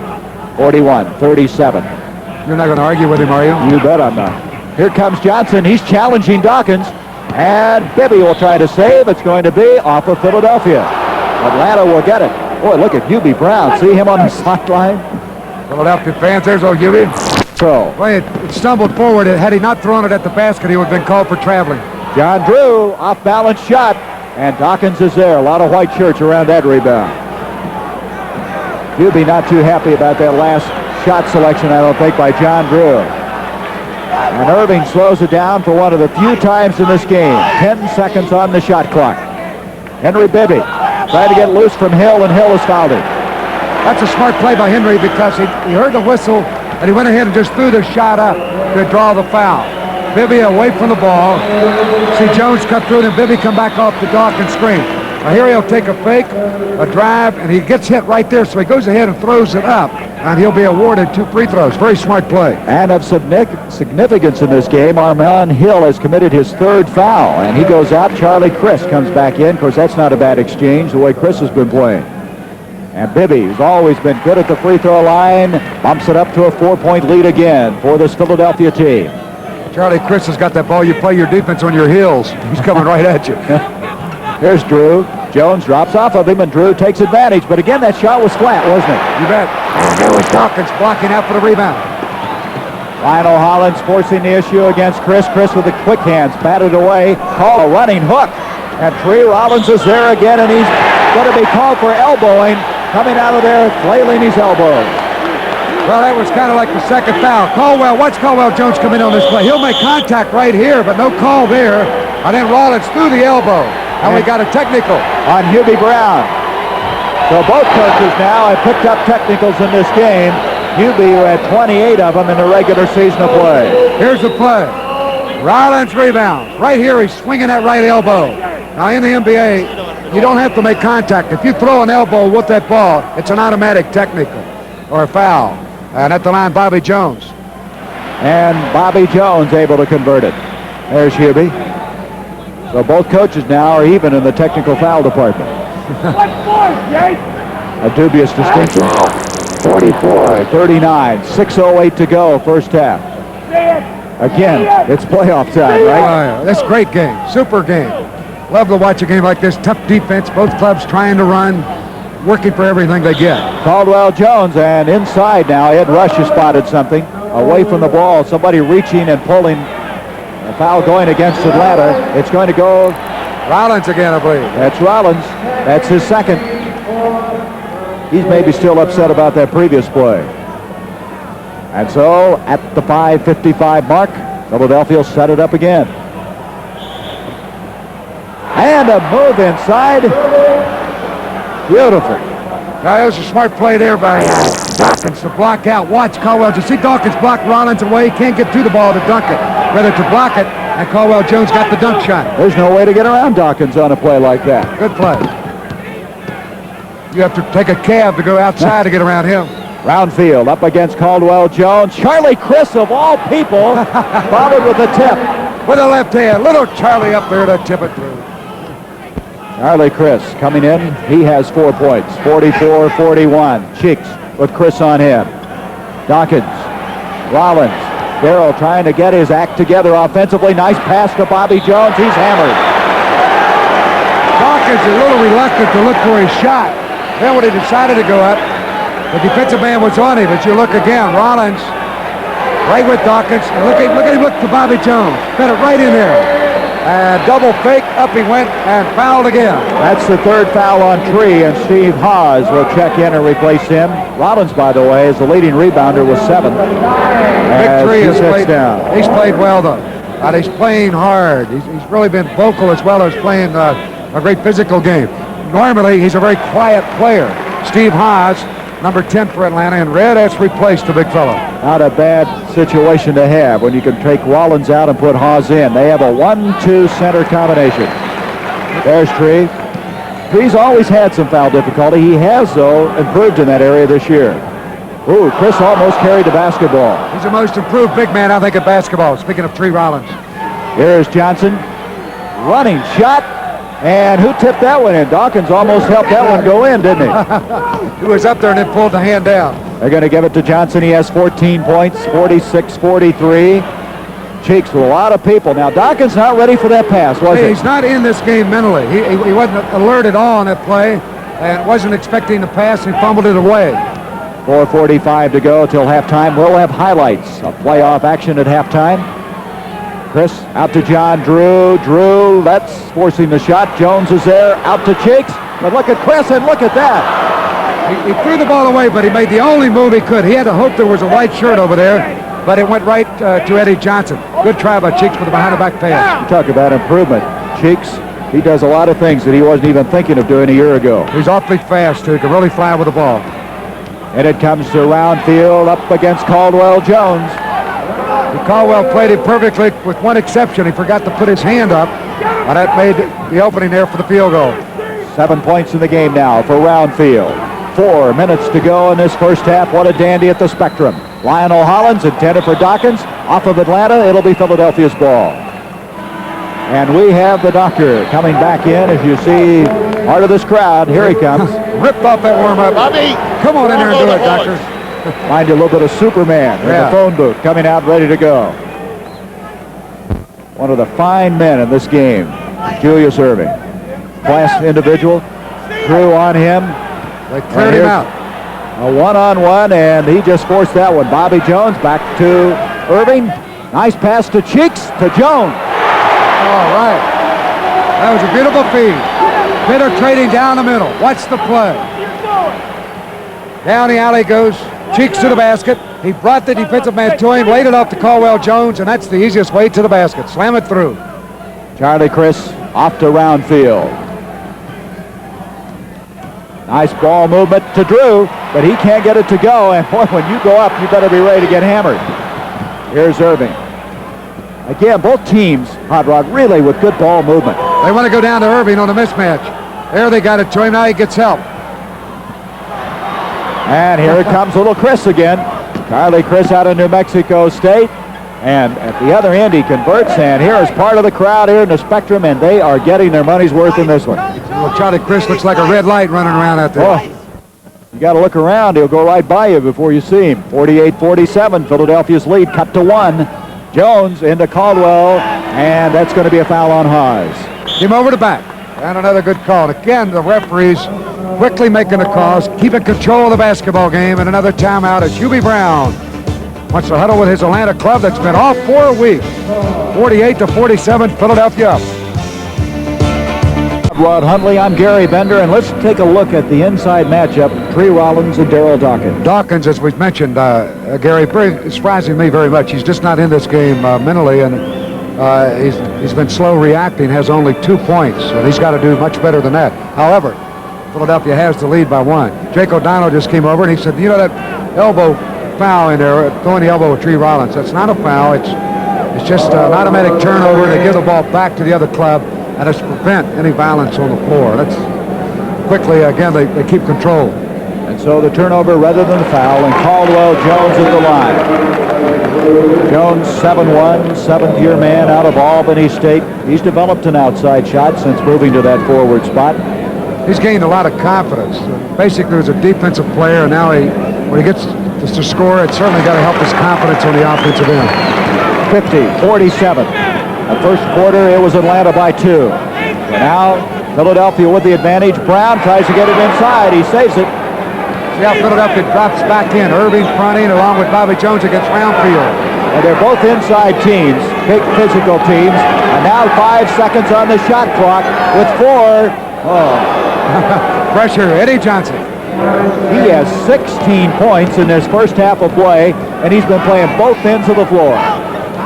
41-37. You're not going to argue with him, are you? You bet I'm not. Here comes Johnson. He's challenging Dawkins. And Bibby will try to save. It's going to be off of Philadelphia. Atlanta will get it. Boy, look at Bibby Brown. See him on the sideline? Philadelphia fans, there's old Bibby. So, Boy, it stumbled forward. Had he not thrown it at the basket, he would have been called for traveling. John Drew, off-balance shot. And Dawkins is there. A lot of white shirts around that rebound. Bibby not too happy about that last shot selection, I don't think, by John Drew. And Erving slows it down for one of the few times in this game. 10 seconds on the shot clock. Henry Bibby trying to get loose from Hill, and Hill is fouled him. That's a smart play by Henry because he heard the whistle and he went ahead and just threw the shot up to draw the foul. Bibby away from the ball. See Jones cut through it, and Bibby come back off the Dawkins screen. Now here he'll take a fake, a drive, and he gets hit right there, so he goes ahead and throws it up, and he'll be awarded 2 free throws. Very smart play. And of significance in this game, Armond Hill has committed his 3rd foul, and he goes out. Charlie Criss comes back in. Of course, that's not a bad exchange, the way Criss has been playing. And Bibby, who's always been good at the free throw line, bumps it up to a 4-point lead again for this Philadelphia team. Charlie Criss has got that ball. You play your defense on your heels. He's coming right at you. Here's Drew. Jones drops off of him, and Drew takes advantage. But again, that shot was flat, wasn't it? You bet. And there was Dawkins blocking out for the rebound. Lionel Hollins forcing the issue against Criss. Criss with the quick hands, batted away. Call a running hook. And Rollins is there again, and he's going to be called for elbowing. Coming out of there, flailing his elbows. Well, that was kind of like the 2nd foul. Caldwell, watch Caldwell Jones come in on this play. He'll make contact right here, but no call there. And then Rollins threw the elbow. And we got a technical on Hubie Brown. So both coaches now have picked up technicals in this game. Hubie, who had 28 of them in the regular season of play. Here's the play. Rollins rebound. Right here, he's swinging that right elbow. Now, in the NBA, you don't have to make contact. If you throw an elbow with that ball, it's an automatic technical or a foul. And at the line, Bobby Jones. And Bobby Jones able to convert it. There's Hubie. So both coaches now are even in the technical foul department. A dubious distinction. 44, 39, 6:08 to go, first half. Again, it's playoff time, right? That's a great game, super game. Love to watch a game like this. Tough defense, both clubs trying to run, working for everything they get. Caldwell Jones, and inside now, Ed Rush has spotted something. Away from the ball, somebody reaching and pulling. A foul going against Atlanta. It's going to go. Rollins again, I believe. That's Rollins. That's his 2nd. He's maybe still upset about that previous play. And so, at the 5:55 mark, Philadelphia will set it up again. And a move inside. Beautiful. Now, that was a smart play there by Dawkins to block out. Watch Caldwell. You see Dawkins block Rollins away. He can't get to the ball to dunk it. Rather to block it, and Caldwell Jones got the dunk shot. There's no way to get around Dawkins on a play like that. Good play. You have to take a cab to go outside to get around him. Roundfield up against Caldwell Jones. Charlie Criss, of all people, followed with a tip. With a left hand. Little Charlie up there to tip it through. Charlie Criss coming in. He has 4 points. 44-41. Cheeks with Criss on him. Dawkins. Rollins. Darryl trying to get his act together offensively. Nice pass to Bobby Jones. He's hammered. Dawkins is a little reluctant to look for his shot. Then when he decided to go up, the defensive man was on him. As you look again, Rollins right with Dawkins. And look at him look to Bobby Jones. Got it right in there. And double fake, up he went, and fouled again. That's the 3rd foul on Tree, and Steve Hawes will check in and replace him. Rollins, by the way, is the leading rebounder with 7. Big Tree has played down. He's played well, though. And he's playing hard. He's really been vocal as well as playing a great physical game. Normally, he's a very quiet player. Steve Hawes, number 10 for Atlanta, and red has replaced the big fellow. Not a bad situation to have when you can take Rollins out and put Hawes in. They have a 1-2 center combination. There's Tree. Tree's always had some foul difficulty. He has, though, improved in that area this year. Ooh, Criss almost carried the basketball. He's the most improved big man, I think, at basketball. Speaking of Tree Rollins. Here's Johnson. Running shot. And who tipped that one in? Dawkins almost helped that one go in, didn't he? He was up there and then pulled the hand down. They're going to give it to Johnson. He has 14 points, 46-43. Cheeks with a lot of people. Now, Dawkins not ready for that pass, was he? He's not in this game mentally. He wasn't alert at all on that play and wasn't expecting the pass and fumbled it away. 4:45 to go till halftime. We'll have highlights of playoff action at halftime. Criss out to John Drew. Drew, that's forcing the shot. Jones is there, out to Cheeks. But look at Criss, and look at that. He threw the ball away, but he made the only move he could. He had to hope there was a white shirt over there, but it went right to Eddie Johnson. Good try by Cheeks with a behind-the-back pass. You talk about improvement. Cheeks, he does a lot of things that he wasn't even thinking of doing a year ago. He's awfully fast, too. He can really fly with the ball. And it comes to Roundfield up against Caldwell Jones. Caldwell played it perfectly with one exception. He forgot to put his hand up, and that made the opening there for the field goal. 7 points in the game now for Roundfield. 4 minutes to go in this first half. What a dandy at the Spectrum. Lionel Hollins intended for Dawkins. Off of Atlanta, it'll be Philadelphia's ball. And we have the doctor coming back in. As you see, part of this crowd. Here he comes. Ripped off that warm-up. Bobby, come on in there and do it, doctor. Find you a little bit of Superman in the phone booth, coming out ready to go. One of the fine men in this game, Julius Erving. Class individual, threw on him. They cleared him out. A one-on-one, and he just forced that one. Bobby Jones back to Erving. Nice pass to Cheeks, to Jones. All right. That was a beautiful feed. Penetrating down the middle. Watch the play. Down the alley goes. Cheeks to the basket. He brought the defensive man to him, laid it off to Caldwell Jones, and that's the easiest way to the basket. Slam it through. Charlie Criss off to Roundfield. Nice ball movement to Drew, but he can't get it to go. And boy, when you go up, you better be ready to get hammered. Here's Erving. Again, both teams, Hot Rod, really with good ball movement. They want to go down to Erving on a mismatch. There they got it to him. Now he gets help. And here it comes little Criss again. Charlie Criss out of New Mexico State. And at the other end, he converts. And here is part of the crowd here in the Spectrum, and they are getting their money's worth in this one. Well, Charlie Criss looks like a red light running around out there. Oh, you got to look around. He'll go right by you before you see him. 48-47, Philadelphia's lead cut to 1. Jones into Caldwell, and that's going to be a foul on Hawes. Came over the back. And another good call. Again, the referees quickly making the calls, keeping control of the basketball game, and another timeout as Hubie Brown wants to huddle with his Atlanta club that's been off for a week. 48-47, Philadelphia up. Rod Huntley, I'm Gary Bender, and let's take a look at the inside matchup, Rollins and Darryl Dawkins. Dawkins, as we've mentioned, Gary, surprising me very much. He's just not in this game mentally, and he's been slow reacting, has only 2 points, and he's got to do much better than that. However, Philadelphia has the lead by 1. Jake O'Donnell just came over, and he said, you know, that elbow foul in there, throwing the elbow at Rollins, that's not a foul. It's just an automatic turnover. They give the ball back to the other club, and it's to prevent any violence on the floor. That's quickly, again, they keep control. And so the turnover rather than the foul, and Caldwell Jones at the line. Jones, 7'1", seventh-year man out of Albany State. He's developed an outside shot since moving to that forward spot. He's gained a lot of confidence. Basically, he was a defensive player, and now when he gets to score, it's certainly got to help his confidence on the offensive end. 50-47. The first quarter, it was Atlanta by 2. So now, Philadelphia with the advantage. Brown tries to get it inside. He saves it. See how Philadelphia drops back in. Erving fronting along with Bobby Jones against Roundfield. And they're both inside teams, big physical teams. And now 5 seconds on the shot clock with 4. Oh. Pressure, Eddie Johnson. He has 16 points in this first half of play, and he's been playing both ends of the floor.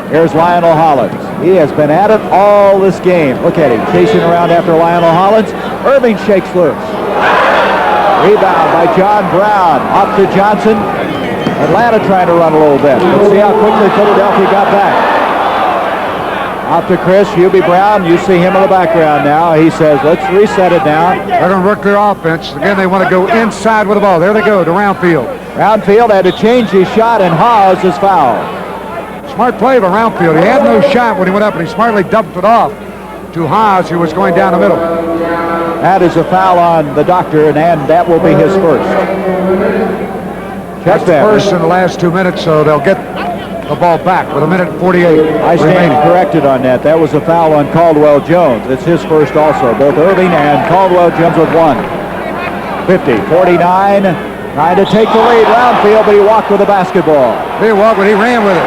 Here's Lionel Hollins. He has been at it all this game. Look at him, chasing around after Lionel Hollins. Erving shakes loose. Rebound by John Brown. Off to Johnson. Atlanta trying to run a little bit. Let's see how quickly Philadelphia got back. Off to Criss, Hubie Brown. You see him in the background now. He says, let's reset it now. They're going to work their offense. Again, they want to go inside with the ball. There they go to Roundfield. Roundfield had to change his shot, and Hawes is fouled. Smart play by Roundfield. He had no shot when he went up, and he smartly dumped it off to Hawes, who was going down the middle. That is a foul on the doctor, and that will be his first. Check that. First in the last 2 minutes, so they'll get the ball back with 1:48 I stand remaining. corrected on that. That was a foul on Caldwell Jones. It's his first also. Both Erving and Caldwell Jones with 1. 50-49. Trying to take the lead. Roundfield, but he walked with the basketball. He walked, but he ran with it.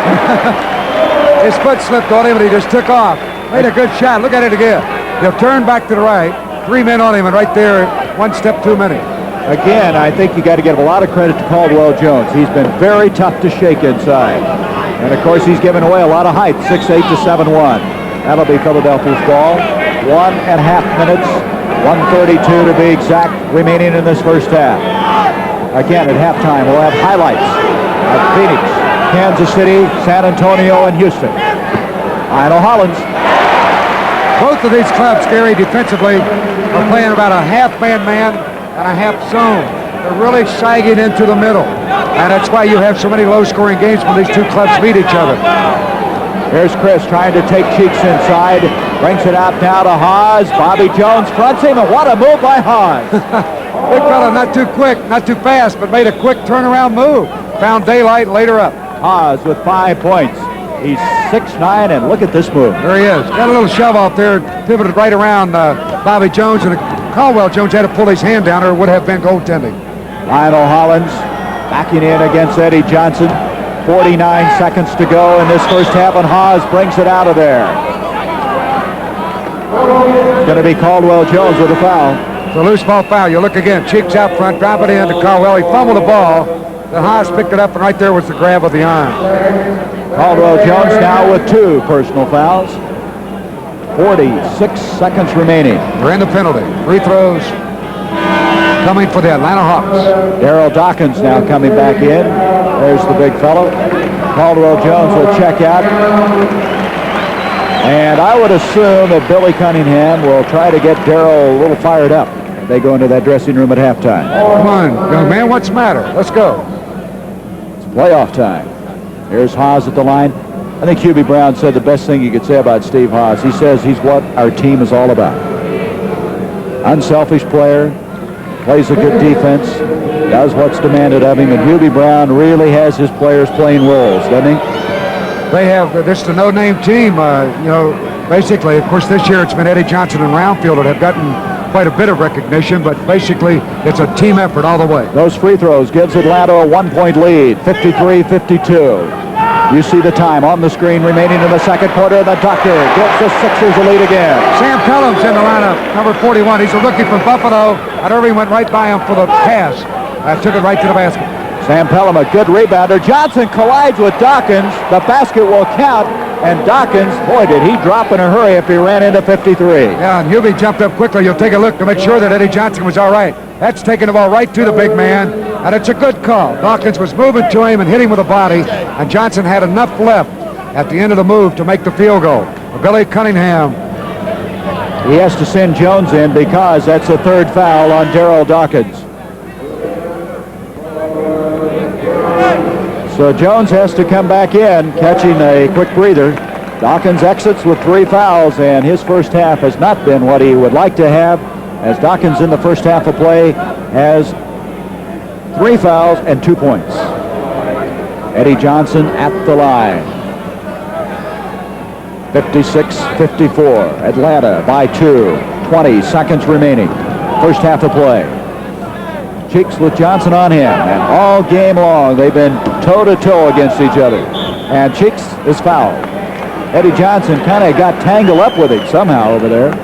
His foot slipped on him, and he just took off. Made a good shot. Look at it again. He'll turn back to the right. 3 men on him, and right there, 1 step too many. Again, I think you got to give a lot of credit to Caldwell Jones. He's been very tough to shake inside. And, of course, he's given away a lot of height, 6'8" to 7'1". That'll be Philadelphia's ball. 1.5 minutes, 1:32 to be exact, remaining in this first half. Again, at halftime, we'll have highlights of Phoenix, Kansas City, San Antonio, and Houston. Lionel Hollins. Both of these clubs, Gary, defensively, are playing about a half man-man and a half zone. They're really sagging into the middle. And that's why you have so many low-scoring games when these two clubs meet each other. Here's Criss trying to take Cheeks inside. Brings it out now to Hawes. Bobby Jones fronts him, and what a move by Hawes. Big fella, not too quick, not too fast, but made a quick turnaround move. Found daylight later up. Hawes with 5 points. He's 6'9", and look at this move. There he is. Got a little shove off there, pivoted right around Bobby Jones, and Caldwell Jones had to pull his hand down or it would have been goaltending. Lionel Hollins backing in against Eddie Johnson. 49 seconds to go in this first half, and Hawes brings it out of there. It's going to be Caldwell Jones with a foul. It's a loose ball foul. You look again. Cheeks out front, drop it in to Caldwell. He fumbled the ball. The Hawes picked it up, and right there was the grab of the arm. Caldwell Jones now with 2 personal fouls. 46 seconds remaining. We're in the penalty. Free throws coming for the Atlanta Hawks. Darryl Dawkins now coming back in. There's the big fellow. Caldwell Jones will check out. And I would assume that Billy Cunningham will try to get Darryl a little fired up if they go into that dressing room at halftime. Come on, young man. What's the matter? Let's go. It's playoff time. Here's Hawes at the line. I think Hubie Brown said the best thing you could say about Steve Hawes. He says he's what our team is all about. Unselfish player, plays a good defense, does what's demanded of him, and Hubie Brown really has his players playing roles, doesn't he? They have, this is a no-name team, basically. Of course, this year it's been Eddie Johnson and Roundfield that have gotten quite a bit of recognition, but basically it's a team effort all the way. Those free throws gives Atlanta a 1-point lead, 53-52. You see the time on the screen remaining in the second quarter. The doctor gives the Sixers a lead again. Sam Pelham's in the lineup, number 41. He's a rookie from Buffalo, and Erving went right by him for the pass. Took it right to the basket. Sam Pelham, a good rebounder. Johnson collides with Dawkins. The basket will count, and Dawkins, boy, did he drop in a hurry if he ran into 53. Yeah, and Hubie jumped up quickly. You'll take a look to make sure that Eddie Johnson was all right. That's taking the ball right to the big man, and it's a good call. Dawkins was moving to him and hit him with a body, and Johnson had enough left at the end of the move to make the field goal. Billy Cunningham. He has to send Jones in because that's the 3rd foul on Darryl Dawkins. So Jones has to come back in, catching a quick breather. Dawkins exits with 3 fouls, and his first half has not been what he would like to have, as Dawkins in the first half of play has 3 fouls and 2 points. Eddie Johnson at the line. 56-54. Atlanta by 2. 20 seconds remaining. First half of play. Cheeks with Johnson on him, and all game long they've been toe-to-toe against each other. And Cheeks is fouled. Eddie Johnson kind of got tangled up with him somehow over there.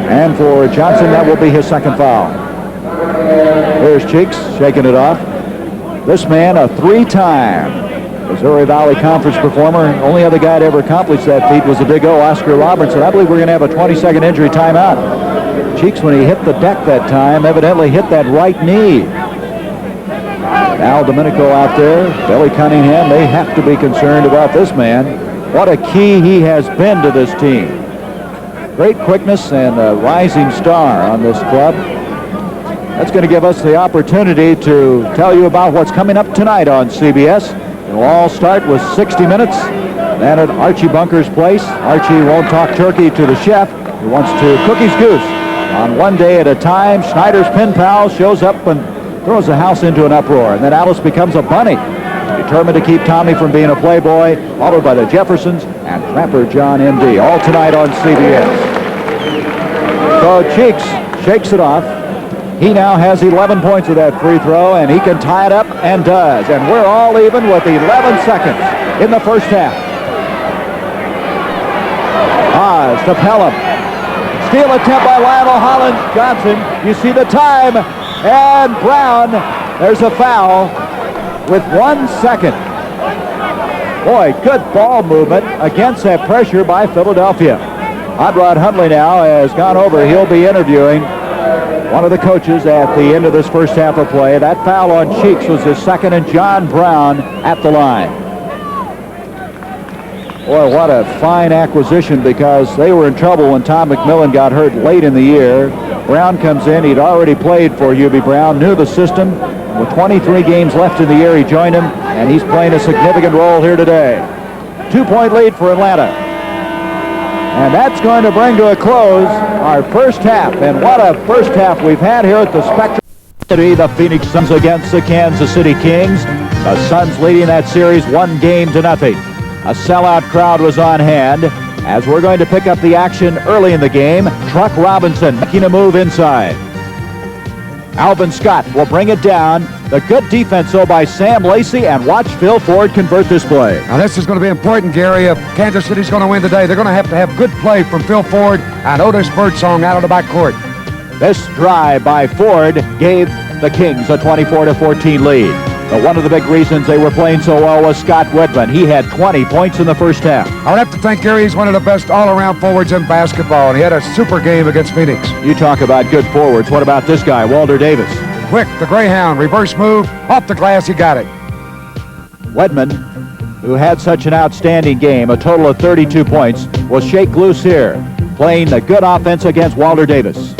And for Johnson, that will be his 2nd foul. Here's Cheeks shaking it off. This man, a 3-time Missouri Valley Conference performer. Only other guy to ever accomplish that feat was the Big O, Oscar Robertson. I believe we're going to have a 20-second injury timeout. Cheeks, when he hit the deck that time, evidently hit that right knee. Al Domenico out there, Billy Cunningham, they have to be concerned about this man. What a key he has been to this team. Great quickness and a rising star on this club. That's going to give us the opportunity to tell you about what's coming up tonight on CBS. It'll all start with 60 Minutes. Then at Archie Bunker's place, Archie won't talk turkey to the chef. He wants to cook his goose. On one day at a time, Schneider's pen pal shows up and throws the house into an uproar. And then Alice becomes a bunny, determined to keep Tommy from being a playboy, followed by the Jeffersons and Trapper John M.D. All tonight on CBS. So Cheeks shakes it off. He now has 11 points with that free throw, and he can tie it up and does. And we're all even with 11 seconds in the first half. Hawes to Pelham. Steal attempt by Lionel Hollins. Johnson, you see the time. And Brown, there's a foul with 1 second. Boy, good ball movement against that pressure by Philadelphia. Hot Rod Hundley now has gone over. He'll be interviewing one of the coaches at the end of this first half of play. That foul on Cheeks was his second, and John Brown at the line. Boy, what a fine acquisition, because they were in trouble when Tom McMillan got hurt late in the year. Brown comes in. He'd already played for Hubie Brown, knew the system. With 23 games left in the year, he joined him, and he's playing a significant role here today. 2-point lead for Atlanta. And that's going to bring to a close our first half. And what a first half we've had here at the Spectrum. The Phoenix Suns against the Kansas City Kings. The Suns leading that series 1-0. A sellout crowd was on hand as we're going to pick up the action early in the game. Truck Robinson making a move inside. Alvin Scott will bring it down. The good defense, though, by Sam Lacey, and watch Phil Ford convert this play. Now, this is going to be important, Gary. If Kansas City's going to win today, they're going to have good play from Phil Ford and Otis Birdsong out of the backcourt. This drive by Ford gave the Kings a 24-14 lead. But one of the big reasons they were playing so well was Scott Whitman. He had 20 points in the first half. I would have to think, Gary, he's one of the best all-around forwards in basketball, and he had a super game against Phoenix. You talk about good forwards. What about this guy, Walter Davis? Quick, the Greyhound, reverse move, off the glass, he got it. Whitman, who had such an outstanding game, a total of 32 points, will shake loose here, playing the good offense against Walter Davis.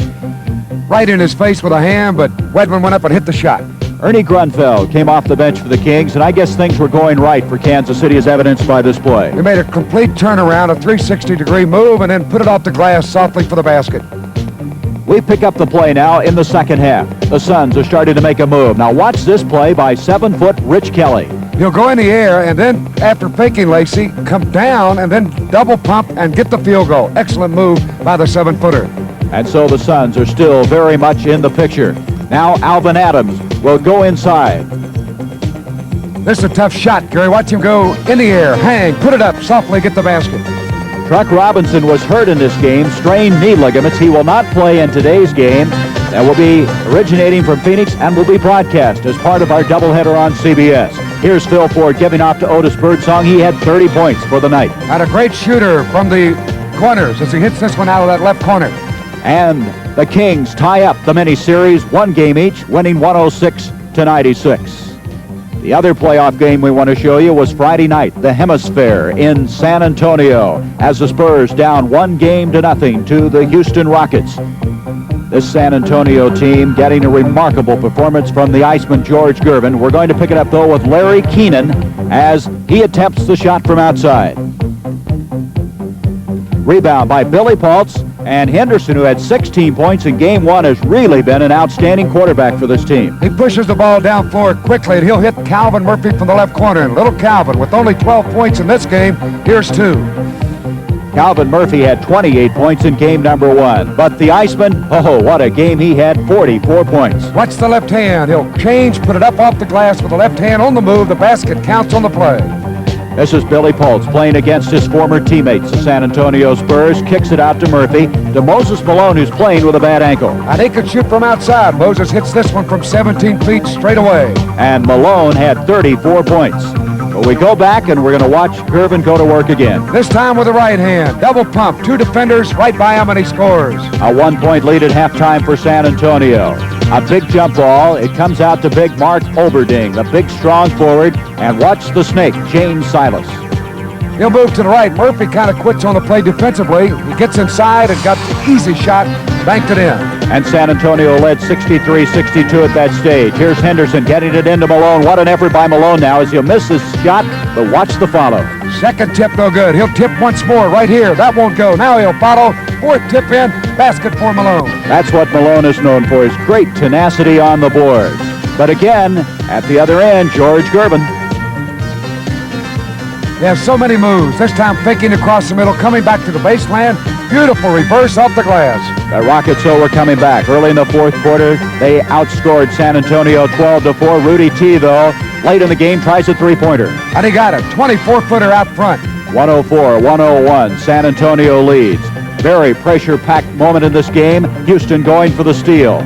Right in his face with a hand, but Whitman went up and hit the shot. Ernie Grunfeld came off the bench for the Kings, and I guess things were going right for Kansas City, as evidenced by this play. He made a complete turnaround, a 360-degree move, and then put it off the glass softly for the basket. We pick up the play now in the second half. The Suns are starting to make a move. Now watch this play by 7-foot Rich Kelly. He'll go in the air, and then after faking Lacey, come down and then double pump and get the field goal. Excellent move by the 7-footer. And so the Suns are still very much in the picture. Now Alvin Adams will go inside. This is a tough shot, Gary. Watch him go in the air, hang, put it up, softly get the basket. Truck Robinson was hurt in this game, strained knee ligaments. He will not play in today's game. That will be originating from Phoenix and will be broadcast as part of our doubleheader on CBS. Here's Phil Ford giving off to Otis Birdsong. He had 30 points for the night. And a great shooter from the corners as he hits this one out of that left corner. And the Kings tie up the mini-series, 1 game each, winning 106-96. The other playoff game we want to show you was Friday night, the Hemisphere in San Antonio, as the Spurs down 1-0 to the Houston Rockets. This San Antonio team getting a remarkable performance from the Iceman George Gervin. We're going to pick it up, though, with Larry Keenan as he attempts the shot from outside. Rebound by Billy Paltz, and Henderson, who had 16 points in game 1, has really been an outstanding quarterback for this team. He pushes the ball down floor quickly, and he'll hit Calvin Murphy from the left corner. And little Calvin, with only 12 points in this game, here's 2. Calvin Murphy had 28 points in game number 1. But the Iceman, oh, what a game he had, 44 points. Watch the left hand. He'll change, put it up off the glass with the left hand on the move. The basket counts on the play. This is Billy Paltz playing against his former teammates, the San Antonio Spurs. Kicks it out to Murphy, to Moses Malone, who's playing with a bad ankle. And he could shoot from outside. Moses hits this one from 17 feet straight away. And Malone had 34 points. But we go back and we're going to watch Gervin go to work again. This time with the right hand. Double pump. 2 defenders right by him, and he scores. A 1-point lead at halftime for San Antonio. A big jump ball. It comes out to big Mark Oberding, the big, strong forward. And watch the snake, James Silas. He'll move to the right. Murphy kind of quits on the play defensively. He gets inside and got the easy shot, banked it in. And San Antonio led 63-62 at that stage. Here's Henderson getting it into Malone. What an effort by Malone now as he'll miss this shot, but watch the follow. Second tip no good. He'll tip once more right here. That won't go. Now he'll follow. 4th tip in. Basket for Malone. That's what Malone is known for, his great tenacity on the boards. But again, at the other end, George Gervin. They have so many moves. This time faking across the middle, coming back to the baseline. Beautiful reverse off the glass. The Rockets, though, were coming back. Early in the 4th quarter, they outscored San Antonio 12-4. Rudy T, though, late in the game, tries a 3-pointer. And he got it. 24-footer out front. 104-101. San Antonio leads. Very pressure-packed moment in this game. Houston going for the steal.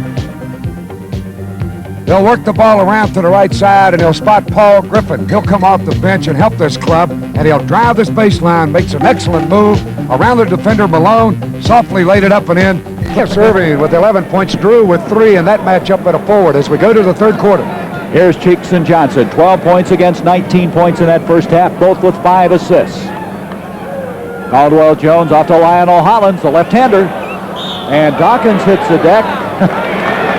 They'll work the ball around to the right side, and he'll spot Paul Griffin. He'll come off the bench and help this club, and he'll drive this baseline, makes an excellent move around the defender Malone, softly laid it up and in. Erving with 11 points, Drew with 3 in that matchup at a forward as we go to the third quarter. Here's Cheeks and Johnson, 12 points against 19 points in that first half, both with 5 assists. Caldwell Jones off to Lionel Hollins, the left-hander, and Dawkins hits the deck.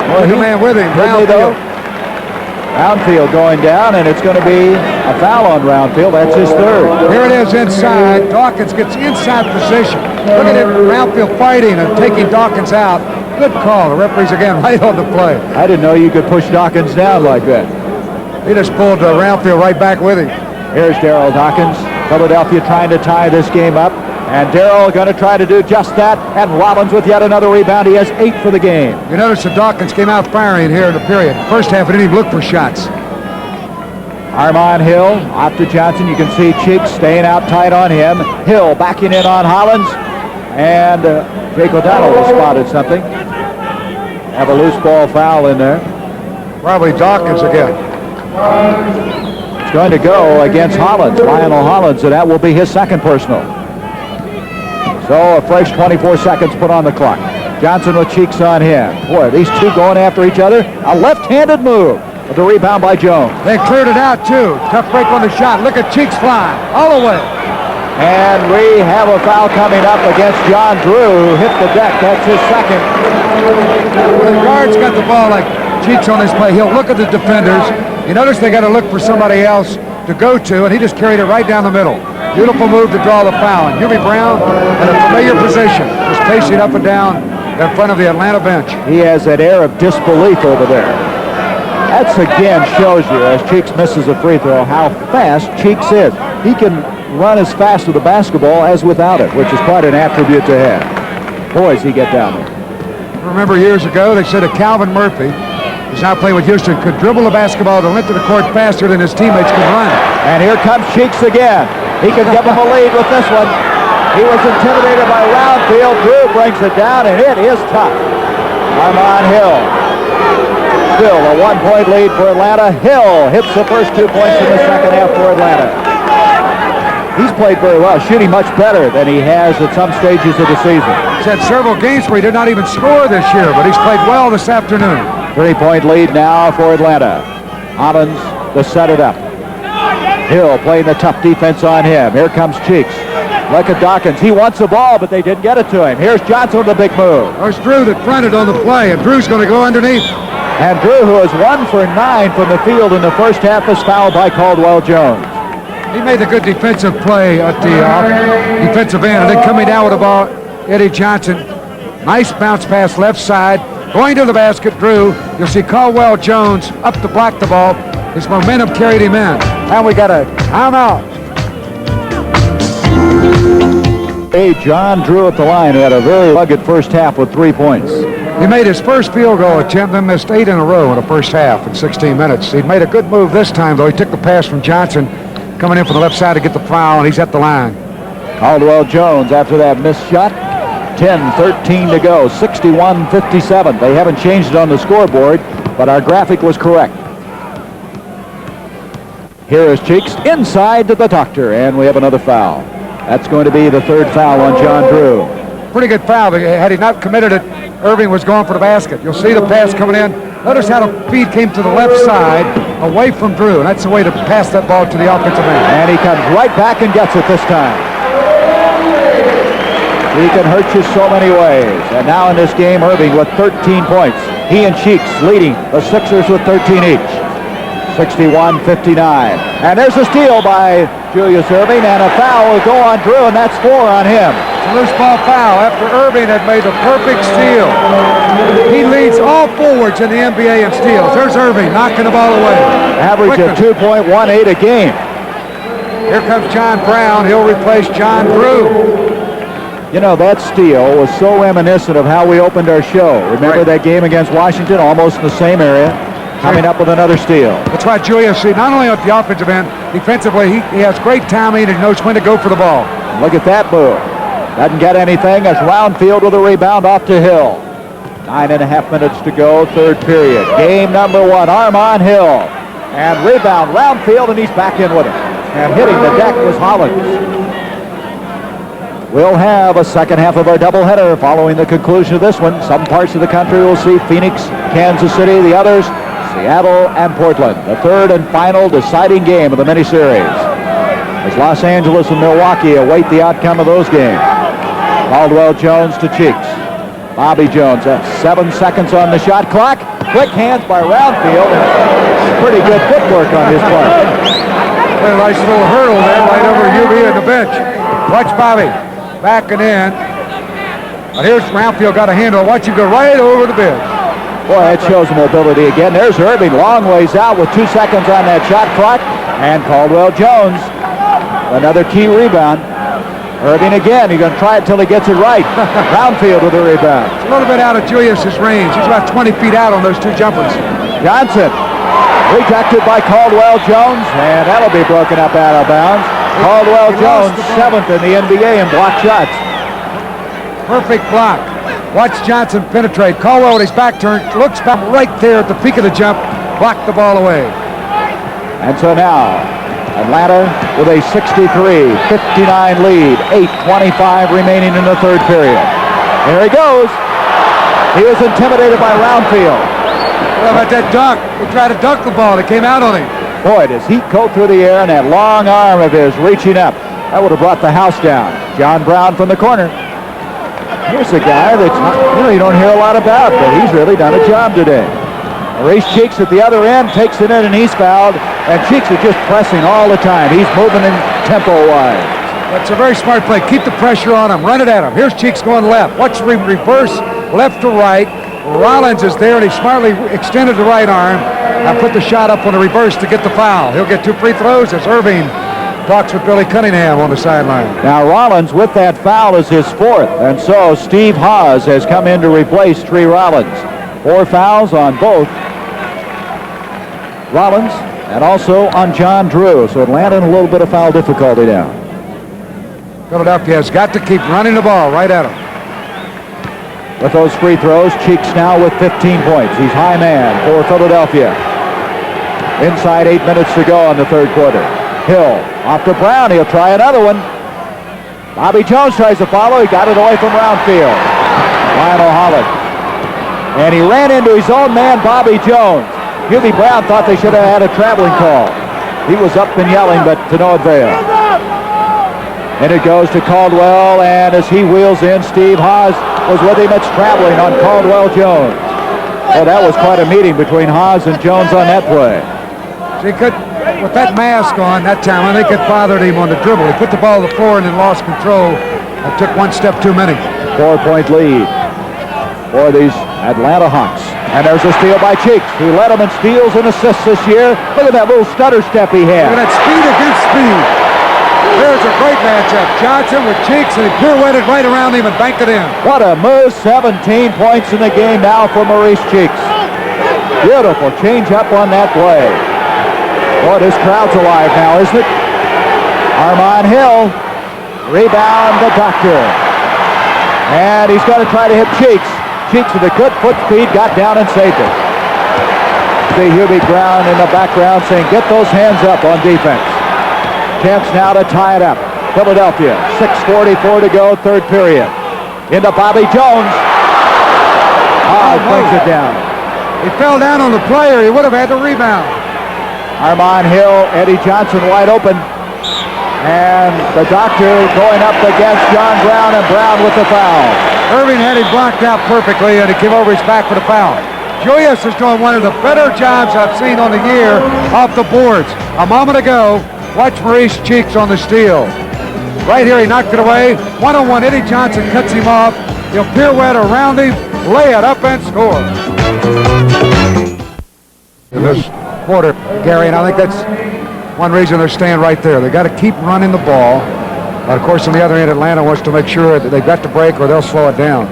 Well, the man with him, Roundfield. Roundfield going down, and it's going to be a foul on Roundfield. That's his third. Here it is inside. Dawkins gets inside position. Look at it, Roundfield fighting and taking Dawkins out. Good call. The referee's again right on the play. I didn't know you could push Dawkins down like that. He just pulled Roundfield right back with him. Here's Darryl Dawkins. Philadelphia trying to tie this game up. And Darryl going to try to do just that. And Rollins with yet another rebound. He has 8 for the game. You notice that Dawkins came out firing here in the period. First half, he didn't even look for shots. Armond Hill off to Johnson. You can see Cheeks staying out tight on him. Hill backing in on Hollins. And Jake O'Donnell has spotted something. Have a loose ball foul in there. Probably Dawkins again. It's going to go against Hollins, Lionel Hollins, and that will be his second personal. So a fresh 24 seconds put on the clock. Johnson with Cheeks on him. Boy, these two going after each other. A left-handed move with the rebound by Jones. They cleared it out, too. Tough break on the shot. Look at Cheeks flying all the way. And we have a foul coming up against John Drew. Hit the deck. That's his second. When the guard's got the ball like Cheeks on this play, he'll look at the defenders. You notice they got to look for somebody else to go to, and he just carried it right down the middle. Beautiful move to draw the foul. And Hubie Brown in a familiar position, just pacing up and down in front of the Atlanta bench. He has that air of disbelief over there. That's again shows you, as Cheeks misses a free throw, how fast Cheeks is. He can run as fast with the basketball as without it, which is quite an attribute to have. Boy, does he get down there. Remember years ago, they said that Calvin Murphy, who's now playing with Houston, could dribble the basketball the length of the court faster than his teammates could run. And here comes Cheeks again. He can give him a lead with this one. He was intimidated by Roundfield. Drew brings it down, and it is tough. Armond Hill. Still a 1-point lead for Atlanta. Hill hits the first 2 points in the second half for Atlanta. He's played very well, shooting much better than he has at some stages of the season. He's had several games where he did not even score this year, but he's played well this afternoon. 3-point lead now for Atlanta. Hollins to set it up. Hill playing the tough defense on him. Here comes Cheeks. Look at Dawkins. He wants the ball, but they didn't get it to him. Here's Johnson with a big move. There's Drew that fronted on the play, and Drew's going to go underneath. And Drew, who is 1 for 9 from the field in the first half, is fouled by Caldwell Jones. He made the good defensive play at the defensive end, and then coming down with the ball, Eddie Johnson. Nice bounce pass left side. Going to the basket, Drew. You'll see Caldwell Jones up to block the ball. His momentum carried him in. And we got a timeout. Hey, John Drew at the line, who had a very rugged first half with 3 points. He made his first field goal attempt, then missed 8 in a row in the first half in 16 minutes. He made a good move this time, though. He took the pass from Johnson, coming in from the left side to get the foul, and he's at the line. Caldwell Jones after that missed shot. 10-13 to go, 61-57. They haven't changed it on the scoreboard, but our graphic was correct. Here is Cheeks inside to the doctor, and we have another foul. That's going to be the third foul on John Drew. Pretty good foul. Had he not committed it, Erving was going for the basket. You'll see the pass coming in. Notice how the feed came to the left side, away from Drew, and that's the way to pass that ball to the offensive end. And he comes right back and gets it this time. He can hurt you so many ways. And now in this game, Erving with 13 points. He and Cheeks leading the Sixers with 13 each. 61-59. And there's a steal by Julius Erving, and a foul will go on Drew, and that's 4 on him. It's a loose ball foul after Erving had made the perfect steal. He leads all forwards in the NBA in steals. There's Erving knocking the ball away. Average of 2.18 a game. Here comes John Brown. He'll replace John Drew. You know, that steal was so reminiscent of how we opened our show. Remember that game against Washington, almost in the same area? Coming up with another steal. That's why Julius, see, not only at the offensive end, defensively, he has great timing and he knows when to go for the ball. Look at that move. Doesn't get anything as Roundfield with a rebound off to Hill. 9.5 minutes to go, third period. Game number 1, Armond Hill. And rebound, Roundfield, and he's back in with it. And hitting the deck was Hollins. We'll have a second half of our doubleheader following the conclusion of this one. Some parts of the country will see Phoenix, Kansas City, the others, Seattle and Portland. The third and final deciding game of the miniseries, as Los Angeles and Milwaukee await the outcome of those games. Caldwell Jones to Cheeks. Bobby Jones at 7 seconds on the shot clock. Quick hands by Roundfield. Pretty good footwork on his part. A nice little hurdle there right over UB at the bench. Watch Bobby backing in. But here's Roundfield got a handle. Watch him go right over the bench. Boy, that shows mobility again. There's Erving long ways out with 2 seconds on that shot clock. And Caldwell Jones, another key rebound. Erving again. He's going to try it till he gets it right. Roundfield with a rebound. It's a little bit out of Julius's range. He's about 20 feet out on those two jumpers. Johnson rejected by Caldwell Jones, and that'll be broken up out of bounds. Caldwell Jones, 7th in the NBA in block shots. Perfect block. Watch Johnson penetrate. Caldwell with his back turned, looks back right there at the peak of the jump, blocked the ball away. And so now, Atlanta with a 63-59 lead, 8:25 remaining in the third period. Here he goes. He was intimidated by Roundfield. What about that dunk? He tried to dunk the ball. It came out on him. Boy, does he go through the air, and that long arm of his reaching up. That would have brought the house down. John Brown from the corner. Here's a guy that's, you don't hear a lot about, but he's really done a job today. Maurice Cheeks at the other end takes it in, and he's fouled. And Cheeks is just pressing all the time. He's moving in tempo-wise. That's a very smart play. Keep the pressure on him. Run it at him. Here's Cheeks going left. Watch him reverse left to right. Rollins is there, and he smartly extended the right arm and put the shot up on the reverse to get the foul. He'll get 2 free throws as Erving talks with Billy Cunningham on the sideline. Now Rollins with that foul is his 4th, and so Steve Hawes has come in to replace Tree Rollins. 4 fouls on both Rollins and also on John Drew. So Atlanta in a little bit of foul difficulty now. Philadelphia has got to keep running the ball right at him. With those free throws, Cheeks now with 15 points. He's high man for Philadelphia. Inside 8 minutes to go in the third quarter. Hill off to Brown. He'll try another one. Bobby Jones tries to follow. He got it away from Roundfield. Lionel Hollins. And he ran into his own man, Bobby Jones. Hubie Brown thought they should have had a traveling call. He was up and yelling, but to no avail. And it goes to Caldwell, and as he wheels in, Steve Hawes was with him. It's traveling on Caldwell Jones. Well, that was quite a meeting between Hawes and Jones on that play. So he could, with that mask on that time, I think it bothered him on the dribble. He put the ball on the floor and then lost control and took 1 step too many. 4-point lead for these Atlanta Hawks. And there's a steal by Cheeks, who led them in steals and assists this year. Look at that little stutter step he had. Look at that speed against speed. There's a great matchup. Johnson with Cheeks, and he pirouetted right around him and banked it in. What a move. 17 points in the game now for Maurice Cheeks. Beautiful change up on that play. Boy, this crowd's alive now, isn't it? Armond Hill. Rebound the Doctor. And he's going to try to hit Cheeks. Cheeks with a good foot speed got down and saved it. See Hubie Brown in the background saying, get those hands up on defense. Chance now to tie it up. Philadelphia, 6:44 to go, third period. Into Bobby Jones. Brings it down. He fell down on the player. He would have had the rebound. Armond Hill, Eddie Johnson wide open. And the Doctor going up against John Brown, and Brown with the foul. Erving had him blocked out perfectly, and he came over his back for the foul. Julius is doing one of the better jobs I've seen on the year off the boards. A moment ago, watch Maurice Cheeks on the steal. Right here, he knocked it away. One-on-one, Eddie Johnson cuts him off. He'll pirouette around him, lay it up, and score. In this quarter, Gary, and I think that's one reason they're staying right there. They got to keep running the ball. But of course, on the other end, Atlanta wants to make sure that they've got to break or they'll slow it down.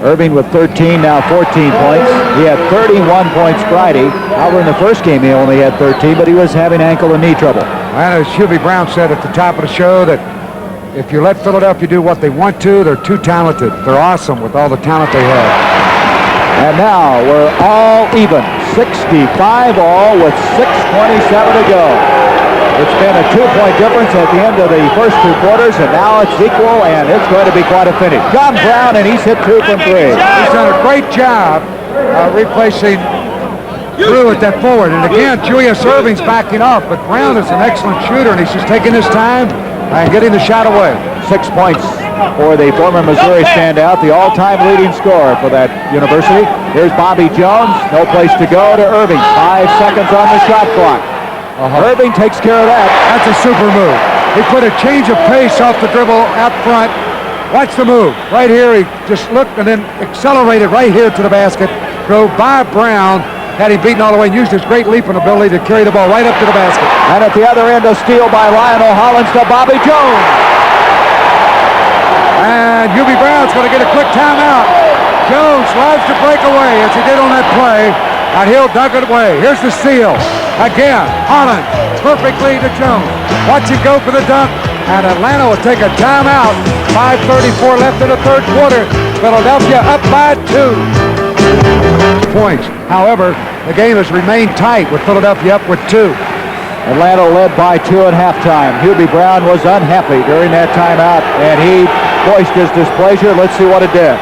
Erving with 13, now 14 points. He had 31 points Friday. However, in the first game, he only had 13, but he was having ankle and knee trouble. And as Hubie Brown said at the top of the show, that if you let Philadelphia do what they want to, they're too talented. They're awesome with all the talent they have. And now we're all even, 65 all with 6:27 to go. It's been a 2-point difference at the end of the first 2 quarters, and now it's equal, and it's going to be quite a finish. John Brown, and he's hit 2 from 3. He's done a great job replacing Drew at that forward. And again, Julius Erving's backing off, but Brown is an excellent shooter, and he's just taking his time and getting the shot away. 6 points for the former Missouri standout, the all-time leading scorer for that university. Here's Bobby Jones, no place to go to Erving. 5 seconds on the shot clock. Erving takes care of that. That's a super move. He put a change of pace off the dribble out front. Watch the move. Right here, he just looked and then accelerated right here to the basket. Drove by Brown, had him beaten all the way, and used his great leaping ability to carry the ball right up to the basket. And at the other end, a steal by Lionel Hollins to Bobby Jones. And Hubie Brown's going to get a quick timeout. Jones loves to break away as he did on that play, and he'll dug it away. Here's the steal. Again, Hollins perfectly to Jones. Watch him go for the dunk, and Atlanta will take a timeout. 5:34 left in the third quarter. Philadelphia up by 2 points. However, the game has remained tight with Philadelphia up with 2. Atlanta led by 2 at halftime. Hubie Brown was unhappy during that timeout, and he voiced his displeasure. Let's see what it did.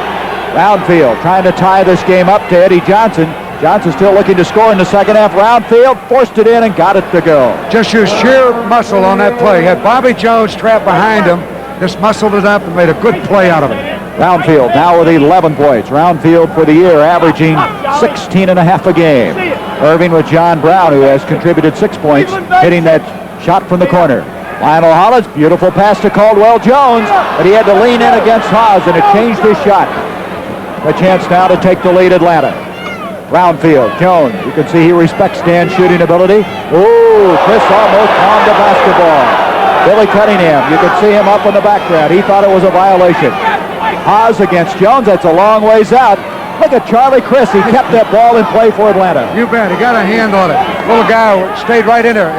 Roundfield trying to tie this game up to Eddie Johnson. Johnson still looking to score in the second half. Roundfield forced it in and got it to go. Just used sheer muscle on that play. Had Bobby Jones trapped behind him, just muscled it up and made a good play out of it. Roundfield now with 11 points. Roundfield for the year averaging 16 and a half a game. Erving with John Brown, who has contributed 6 points, hitting that shot from the corner. Lionel Hollins, beautiful pass to Caldwell Jones, but he had to lean in against Hawes, and it changed his shot. A chance now to take the lead, Atlanta. Roundfield, Jones, you can see he respects Dan's shooting ability. Ooh, Criss almost palmed the basketball. Billy Cunningham, you can see him up in the background. He thought it was a violation. Hawes against Jones, that's a long ways out. Look at Charlie Criss, he kept that ball in play for Atlanta. You bet, he got a hand on it. Little guy stayed right in there.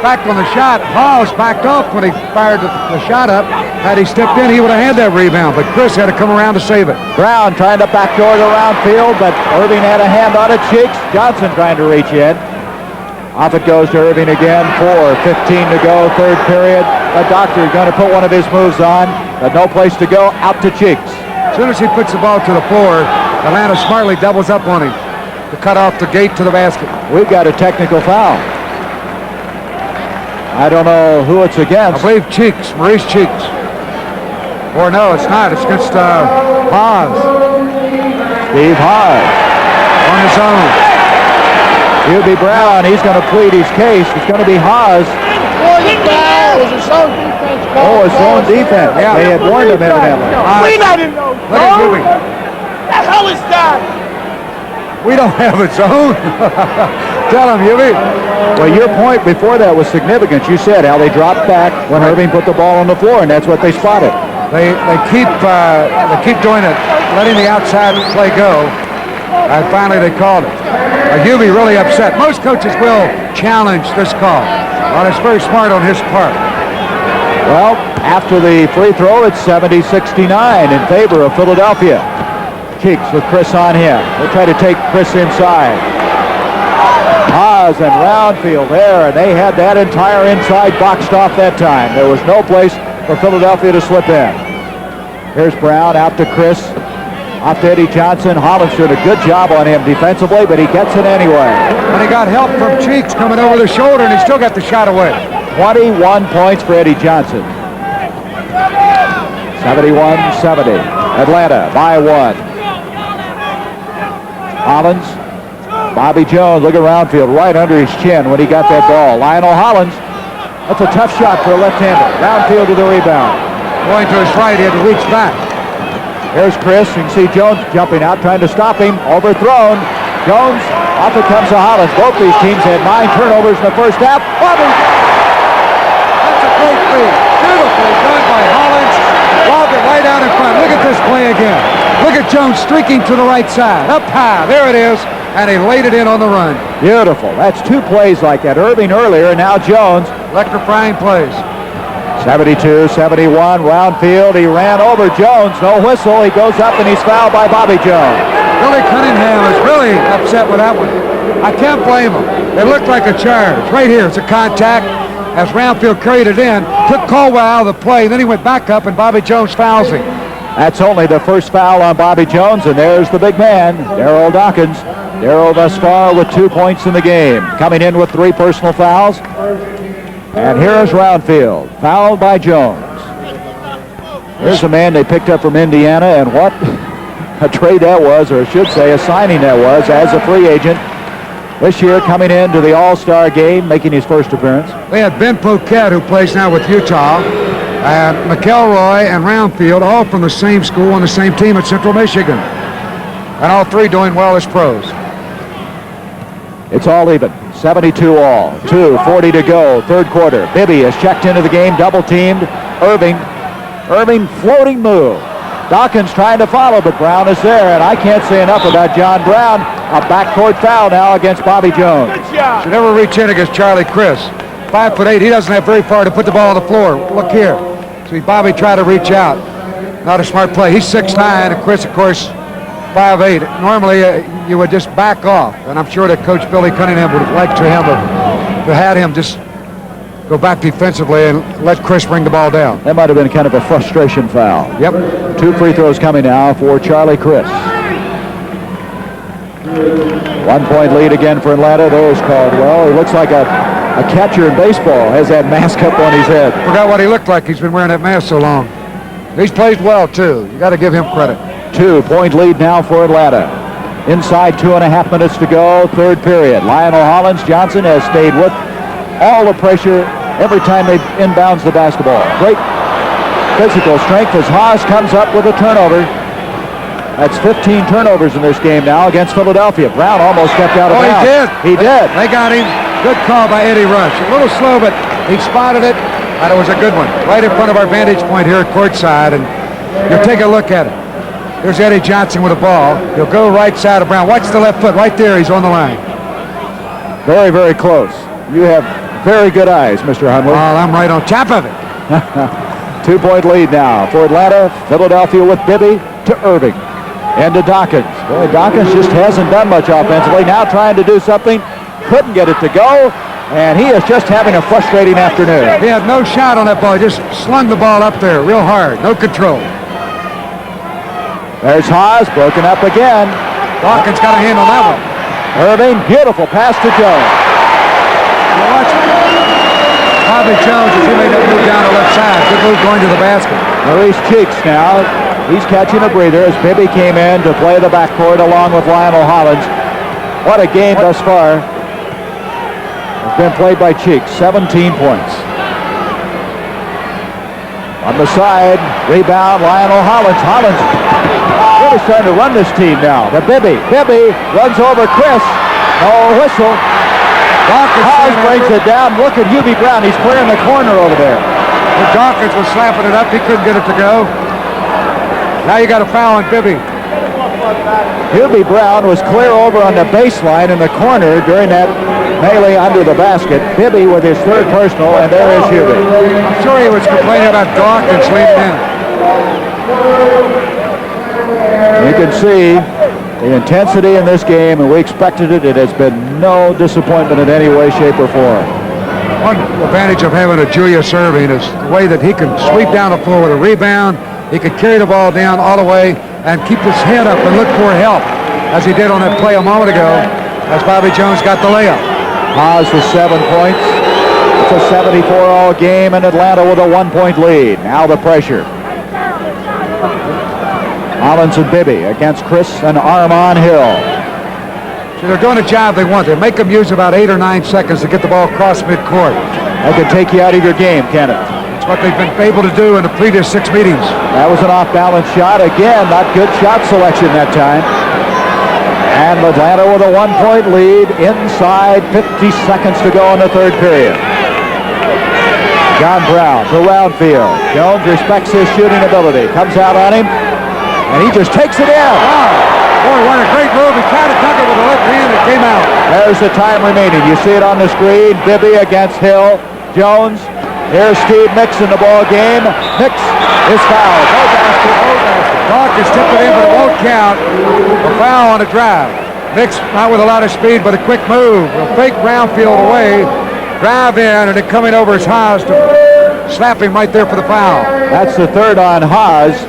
Back on the shot, Hawes backed off when he fired the shot up. Had he stepped in, he would have had that rebound, but Criss had to come around to save it. Brown trying to backdoor the Roundfield, but Erving had a hand on it. Cheeks, Johnson trying to reach in. Off it goes to Erving again. 4:15 to go, third period. The doctor is going to put one of his moves on, but no place to go, out to Cheeks. As soon as he puts the ball to the floor, Atlanta smartly doubles up on him to cut off the gate to the basket. We've got a technical foul. I don't know who it's against. I believe Cheeks, Maurice Cheeks. Or no, it's not. It's against Hawes. Steve Hawes. On his own. Hubie Brown, he's going to plead his case. It's going to be Hawes. Oh, it's zone defense. Yeah. They had warned him evidently. We not in those. Look at Hubie. The hell is that? We don't have a zone. Tell him, Hubie. Well, your point before that was significant. You said how they dropped back when Erving put the ball on the floor, and that's what they spotted. They keep doing it, letting the outside play go, and finally they called it. Hubie really upset. Most coaches will challenge this call. Well, it's very smart on his part. Well, after the free throw, it's 70-69 in favor of Philadelphia. Cheeks with Criss on him. They'll try to take Criss inside. Hawes and Roundfield there, and they had that entire inside boxed off that time. There was no place for Philadelphia to slip in. Here's Brown out to Criss. Off to Eddie Johnson. Hollins doing a good job on him defensively, but he gets it anyway. And he got help from Cheeks coming over the shoulder, and he still got the shot away. 21 points for Eddie Johnson. 71-70. Atlanta by 1. Hollins. Bobby Jones, look at Roundfield, right under his chin when he got that ball. Lionel Hollins, that's a tough shot for a left-hander. Roundfield to the rebound. Going to his right, he had to reach back. Here's Criss. You can see Jones jumping out, trying to stop him. Overthrown. Jones, off it comes to Hollins. Both these teams had 9 turnovers in the first half. Bobby! That's a great feed. Beautifully done by Hollins. Lobbed it right out in front. Look at this play again. Look at Jones streaking to the right side. Up high. There it is. And he laid it in on the run. Beautiful. That's 2 plays like that. Erving earlier, and now Jones. Electrifying plays. 72-71. Roundfield. He ran over Jones. No whistle. He goes up and he's fouled by Bobby Jones. Billy Cunningham is really upset with that one. I can't blame him. It looked like a charge. Right here, it's a contact as Roundfield carried it in, took Caldwell out of the play, and then he went back up, and Bobby Jones fouls him. That's only the first foul on Bobby Jones, and there's the big man, Darryl Dawkins. Darryl thus far with 2 points in the game, coming in with 3 personal fouls. And here's Roundfield, fouled by Jones. Here's a man they picked up from Indiana, and what a trade that was, or I should say a signing that was, as a free agent. This year coming into the All-Star game, making his first appearance. They had Ben Poquette, who plays now with Utah, and McElroy and Roundfield, all from the same school on the same team at Central Michigan. And all 3 doing well as pros. It's all even, 72 all, 2:40 to go, third quarter. Bibby is checked into the game, double teamed. Erving floating move. Dawkins trying to follow, but Brown is there, and I can't say enough about John Brown. A backcourt foul now against Bobby Jones. Should never reach in against Charlie Criss. 5'8", he doesn't have very far to put the ball on the floor. Look here. See Bobby try to reach out. Not a smart play. He's 6'9", and Criss, of course, 5'8". Normally, you would just back off, and I'm sure that Coach Billy Cunningham would have liked to have had him just go back defensively and let Criss bring the ball down. That might have been kind of a frustration foul. Yep. 2 free throws coming now for Charlie Criss. 1 point lead again for Atlanta. There's Caldwell. He looks like a catcher in baseball. Has that mask up on his head. Forgot what he looked like. He's been wearing that mask so long. He's played well, too. You got to give him credit. 2 point lead now for Atlanta. Inside 2.5 minutes to go, third period. Lionel Hollins Johnson has stayed with all the pressure every time they inbounds the basketball. Great physical strength as Hawes comes up with a turnover. That's 15 turnovers in this game now against Philadelphia. Brown almost stepped out of bounds. He did. He did. They got him. Good call by Eddie Rush. A little slow, but he spotted it, and it was a good one. Right in front of our vantage point here at courtside, and you'll take a look at it. There's Eddie Johnson with a ball. He'll go right side of Brown. Watch the left foot. Right there, he's on the line. Very, very close. You have very good eyes, Mr. Hunley. Well, I'm right on top of it. 2 point lead now for Atlanta. Philadelphia with Bibby to Erving. And to Dawkins. Boy, Dawkins just hasn't done much offensively. Now trying to do something. Couldn't get it to go. And he is just having a frustrating afternoon. He had no shot on that ball. He just slung the ball up there real hard. No control. There's Hawes, broken up again. Dawkins got a hand on that one. Erving, beautiful pass to Jones. Watch Bobby Jones as he made that move down the left side. Good move going to the basket. Maurice Cheeks now. He's catching a breather as Bibby came in to play the backcourt along with Lionel Hollins. What a game thus far. It's been played by Cheeks. 17 points. On the side, rebound, Lionel Hollins. Hollins really starting to run this team now. To Bibby. Bibby runs over Criss. No whistle. Hawes brings it down. Look at Hubie Brown. He's clearing the corner over there. Dawkins was slapping it up. He couldn't get it to go. Now you got a foul on Bibby. Hubie Brown was clear over on the baseline in the corner during that melee under the basket. Bibby with his third personal, and there is Hubie. I'm sure he was complaining about Dawkins leaning in. You can see the intensity in this game, and we expected it. It has been no disappointment in any way, shape, or form. One advantage of having a Julius Erving is the way that he can sweep down the floor with a rebound. He could carry the ball down all the way and keep his head up and look for help, as he did on that play a moment ago, as Bobby Jones got the layup. Hawes with 7 points. It's a 74-all game, and Atlanta with a 1 point lead. Now the pressure. Hollins and Bibby against Criss and Armond Hill. So they're doing a job they want. They make them use about 8 or 9 seconds to get the ball across midcourt. That could take you out of your game, can it? What they've been able to do in the previous 6 meetings. That was an off-balance shot. Again, not good shot selection that time. And Atlanta with a 1 point lead inside 50 seconds to go in the third period. John Brown to Roundfield. Jones respects his shooting ability. Comes out on him, and he just takes it in. Wow. Boy, what a great move. He tried to dunk it with the left hand. It came out. There's the time remaining. You see it on the screen. Bibby against Hill. Jones Here's Steve Mix in the ball game. Mix is fouled. No basket, no basket. Dawkins tipped it in, but it won't count. A foul on a drive. Mix not with a lot of speed, but a quick move. A fake Roundfield away. Drive in, and then coming over is Hawes to slap him right there for the foul. That's the third on Hawes.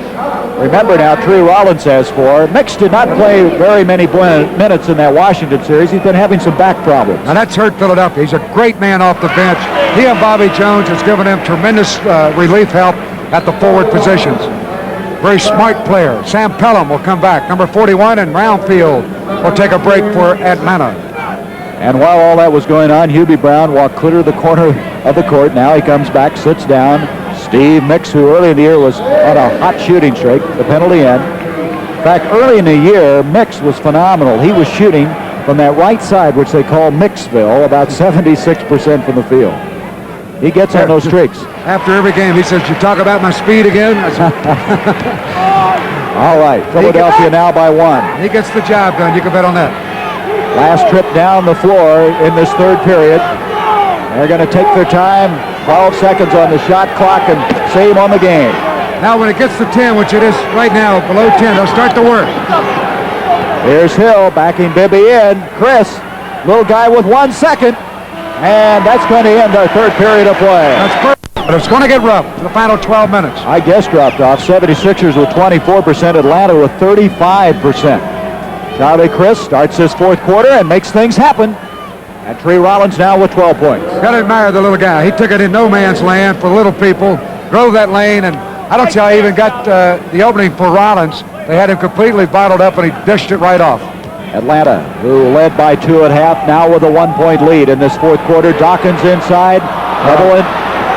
Remember now, Tree Rollins has 4. Mix did not play very many minutes in that Washington series. He's been having some back problems. Now that's hurt Philadelphia. He's a great man off the bench. He and Bobby Jones has given him tremendous relief help at the forward positions. Very smart player. Sam Pelham will come back. Number 41, and Roundfield will take a break for Atlanta. And while all that was going on, Hubie Brown walked clear to the corner of the court. Now he comes back, sits down. Steve Mix, who early in the year was on a hot shooting streak, the penalty in. In fact, early in the year, Mix was phenomenal. He was shooting from that right side, which they call Mixville, about 76% from the field. He gets on those streaks. After every game, he says, "You talk about my speed again?" All right, Philadelphia now by 1. He gets the job done. You can bet on that. Last trip down the floor in this third period. They're going to take their time. 12 seconds on the shot clock and save on the game. Now when it gets to 10, which it is right now, below 10, they'll start to work. Here's Hill backing Bibby in. Criss, little guy with 1 second. And that's going to end our third period of play. That's perfect, but it's going to get rough for the final 12 minutes. I guess dropped off. 76ers with 24%, Atlanta with 35%. Charlie Criss starts his fourth quarter and makes things happen. And Tree Rollins now with 12 points. Got to admire the little guy. He took it in no man's land for little people, drove that lane, and I don't see how he even got the opening for Rollins. They had him completely bottled up, and he dished it right off. Atlanta, who led by 2 at half, now with a 1-point lead in this fourth quarter. Dawkins inside. Evelyn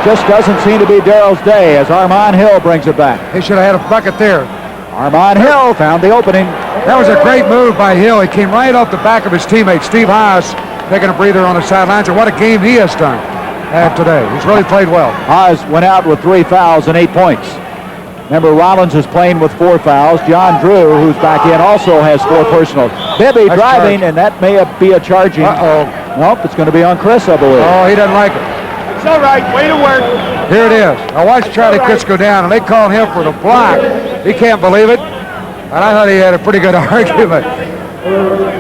just doesn't seem to be Darryl's day as Armond Hill brings it back. He should have had a bucket there. Armond Hill found the opening. That was a great move by Hill. He came right off the back of his teammate, Steve Hawes, taking a breather on the sidelines, and what a game he has done today. He's really played well. Hawes went out with 3 fouls and 8 points. Remember, Rollins is playing with 4 fouls. John Drew, who's back in, also has 4 personals. Bibby driving, and that may be a charging. Uh-oh. Nope, it's going to be on Criss, I believe. Oh, he doesn't like it. It's all right. Way to work. Here it is. I watched Charlie Criss go down, and they called him for the block. He can't believe it. And I thought he had a pretty good argument.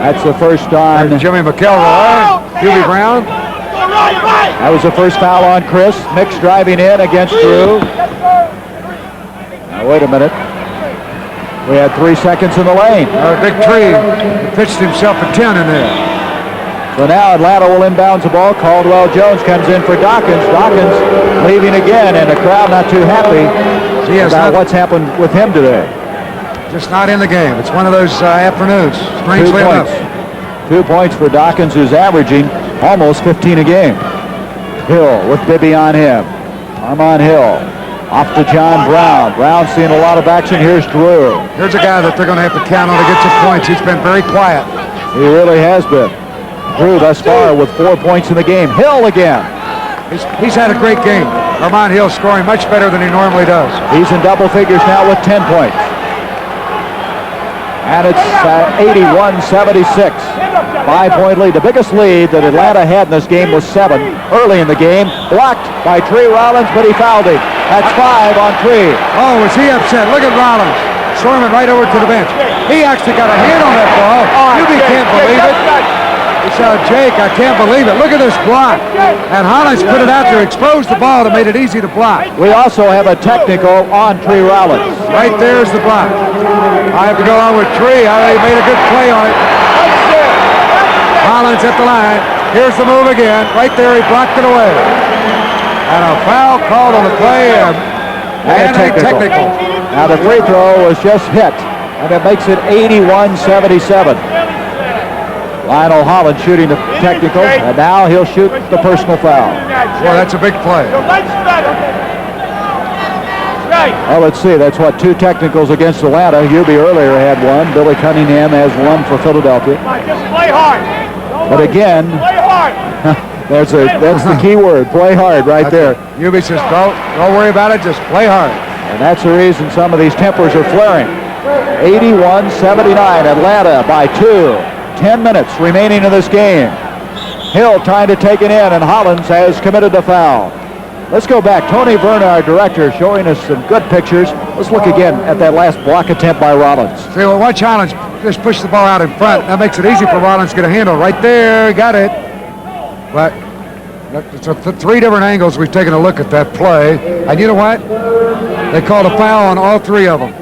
That's the first on Jimmy McElroy. Hubie Brown. That was the first foul on Criss. Mix driving in against Drew. Now, wait a minute. We had 3 seconds in the lane. Big Tree pitched himself a 10 in there. So now Atlanta will inbounds the ball. Caldwell Jones comes in for Dawkins. Dawkins leaving again, and the crowd not too happy about what's happened with him today. Just not in the game. It's one of those afternoons, strangely enough. 2 points for Dawkins, who's averaging almost 15 a game. Hill with Bibby on him. Armond Hill off to John Brown. Brown seeing a lot of action. Here's Drew. Here's a guy that they're going to have to count on to get some points. He's been very quiet. He really has been. Drew thus far with 4 points in the game. Hill again. He's had a great game. Armond Hill scoring much better than he normally does. He's in double figures now with 10 points. And it's 81-76. 5-point lead. The biggest lead that Atlanta had in this game was 7 early in the game. Blocked by Tree Rollins, but he fouled him. That's 5 on Tree. Oh, is he upset? Look at Rollins storming right over to the bench. He actually got a hand on that ball. You can't believe it. He said, Jake, I can't believe it. Look at this block. And Hollins put it out there, exposed the ball that made it easy to block. We also have a technical on Tree Rollins. Right there's the block. I have to go on with Tree. I made a good play on it. Hollins at the line. Here's the move again. Right there, he blocked it away. And a foul called on the play and a technical. Now the free throw was just hit, and it makes it 81-77. Lionel Hollins shooting the technical, and now he'll shoot the personal foul. Well, that's a big play. Well, let's see. That's what, 2 technicals against Atlanta. Hubie earlier had 1. Billy Cunningham has 1 for Philadelphia. Just play hard. But again, Play hard. that's the key word. Play hard right there. Hubie says, don't worry about it. Just play hard. And that's the reason some of these tempers are flaring. 81-79. Atlanta by 2. 10 minutes remaining in this game. Hill trying to take it in, and Hollins has committed the foul. Let's go back. Tony Verna, our director, showing us some good pictures. Let's look again at that last block attempt by Rollins. See, well, watch Hollins just push the ball out in front. That makes it easy for Rollins to get a handle. Right there, got it. But it's three different angles we've taken a look at that play. And you know what? They called a foul on all three of them.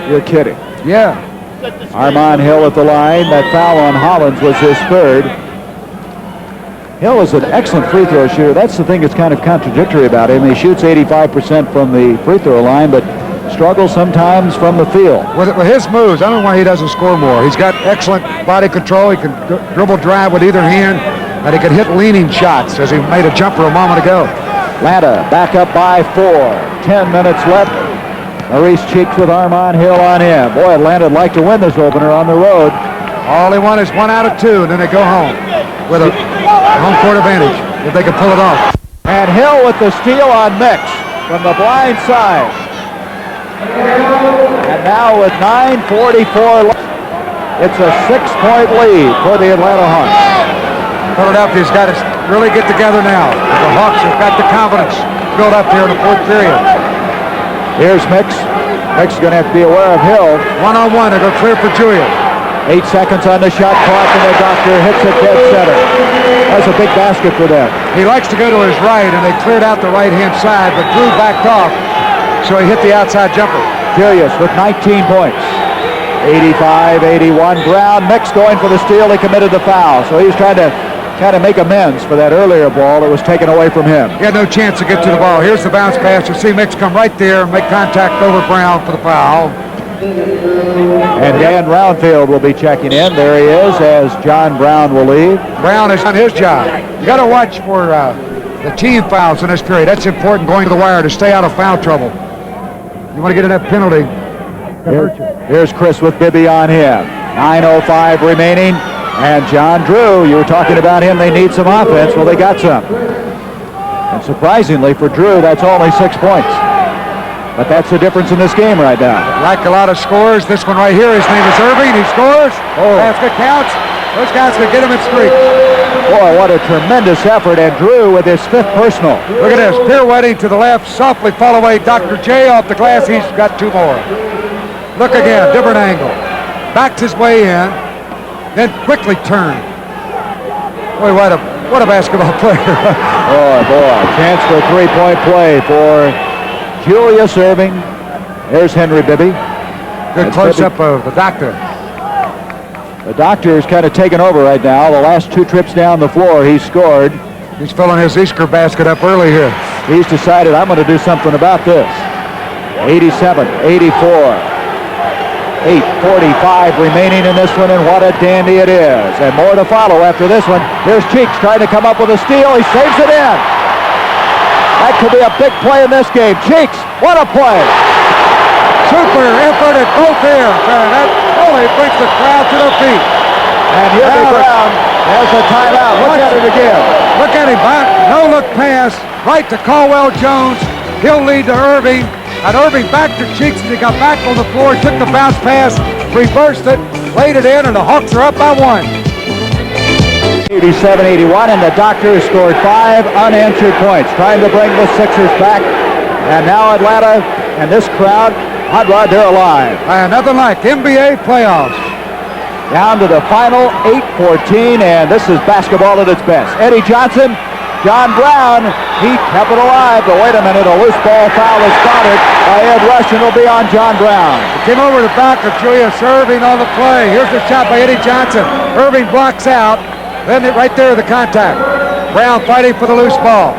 You're kidding. Yeah. Armond Hill at the line. That foul on Hollins was his third. Hill is an excellent free throw shooter. That's the thing that's kind of contradictory about him. He shoots 85% from the free throw line, but struggles sometimes from the field. With his moves, I don't know why he doesn't score more. He's got excellent body control. He can dribble drive with either hand, and he can hit leaning shots, as he made a jumper a moment ago. Atlanta back up by 4. 10 minutes left. Maurice cheeks with Armond Hill on him. Boy, Atlanta would like to win this opener on the road. All they want is 1 out of 2, and then they go home with a home court advantage if they can pull it off. And Hill with the steal on Mix from the blind side. And now with 9:44 left, it's a 6-point lead for the Atlanta Hawks. Philadelphia's got to really get together now. The Hawks have got the confidence built up here in the fourth period. Here's Mix. Mix is going to have to be aware of Hill. One-on-one, they go clear for Julius. 8 seconds on the shot clock, and the doctor hits it dead center. That's a big basket for them. He likes to go to his right, and they cleared out the right-hand side, but Drew backed off, so he hit the outside jumper. Julius with 19 points. 85-81. Brown. Mix going for the steal. He committed the foul, so he was trying to kind of make amends for that earlier ball that was taken away from him. He had no chance to get to the ball. Here's the bounce pass. You see Mix come right there and make contact over Brown for the foul. And Dan Roundfield will be checking in. There he is, as John Brown will leave. Brown has done his job. You got to watch for the team fouls in this period. That's important going to the wire to stay out of foul trouble. You want to get in that penalty. Here's Criss with Bibby on him. 9:05 remaining. And John Drew, you were talking about him. They need some offense. Well, they got some. And surprisingly for Drew, that's only 6 points. But that's the difference in this game right now. Like a lot of scores, this one right here, his name is Erving. He scores. Basket counts. Those guys can get him in streak. Boy, what a tremendous effort. And Drew with his 5th personal. Look at this. Pirouetting to the left. Softly fall away. Dr. J off the glass. He's got 2 more. Look again. Different angle. Backed his way in. Then quickly turned. Boy, what a basketball player. boy. Chance for a 3-point play for Julius Erving. There's Henry Bibby. Good close-up of the doctor. The doctor is kind of taken over right now. The last 2 trips down the floor, he scored. He's filling his Easter basket up early here. He's decided, I'm going to do something about this. 87-84. 8:45 remaining in this one, and what a dandy it is. And more to follow after this one. Here's Cheeks trying to come up with a steal. He saves it in. That could be a big play in this game. Cheeks, what a play. Super effort at both ends. That only brings the crowd to their feet. And here's the crowd. There's a timeout. Look at it again. Look at him. No-look pass right to Caldwell Jones. He'll lead to Erving. And Erving back to Cheeks as he got back on the floor, took the bounce pass, reversed it, laid it in, and the Hawks are up by 1. 87-81, and the doctor has scored 5 unanswered points, trying to bring the Sixers back. And now Atlanta and this crowd, hot rod, they're alive. Nothing like NBA playoffs. Down to the final 8-14, and this is basketball at its best. Eddie Johnson, John Brown, he kept it alive, but wait a minute, a loose ball foul is spotted by Ed Rush, and it'll be on John Brown. It came over the back of Julius Erving on the play. Here's the shot by Eddie Johnson. Erving blocks out, then right there the contact. Brown fighting for the loose ball.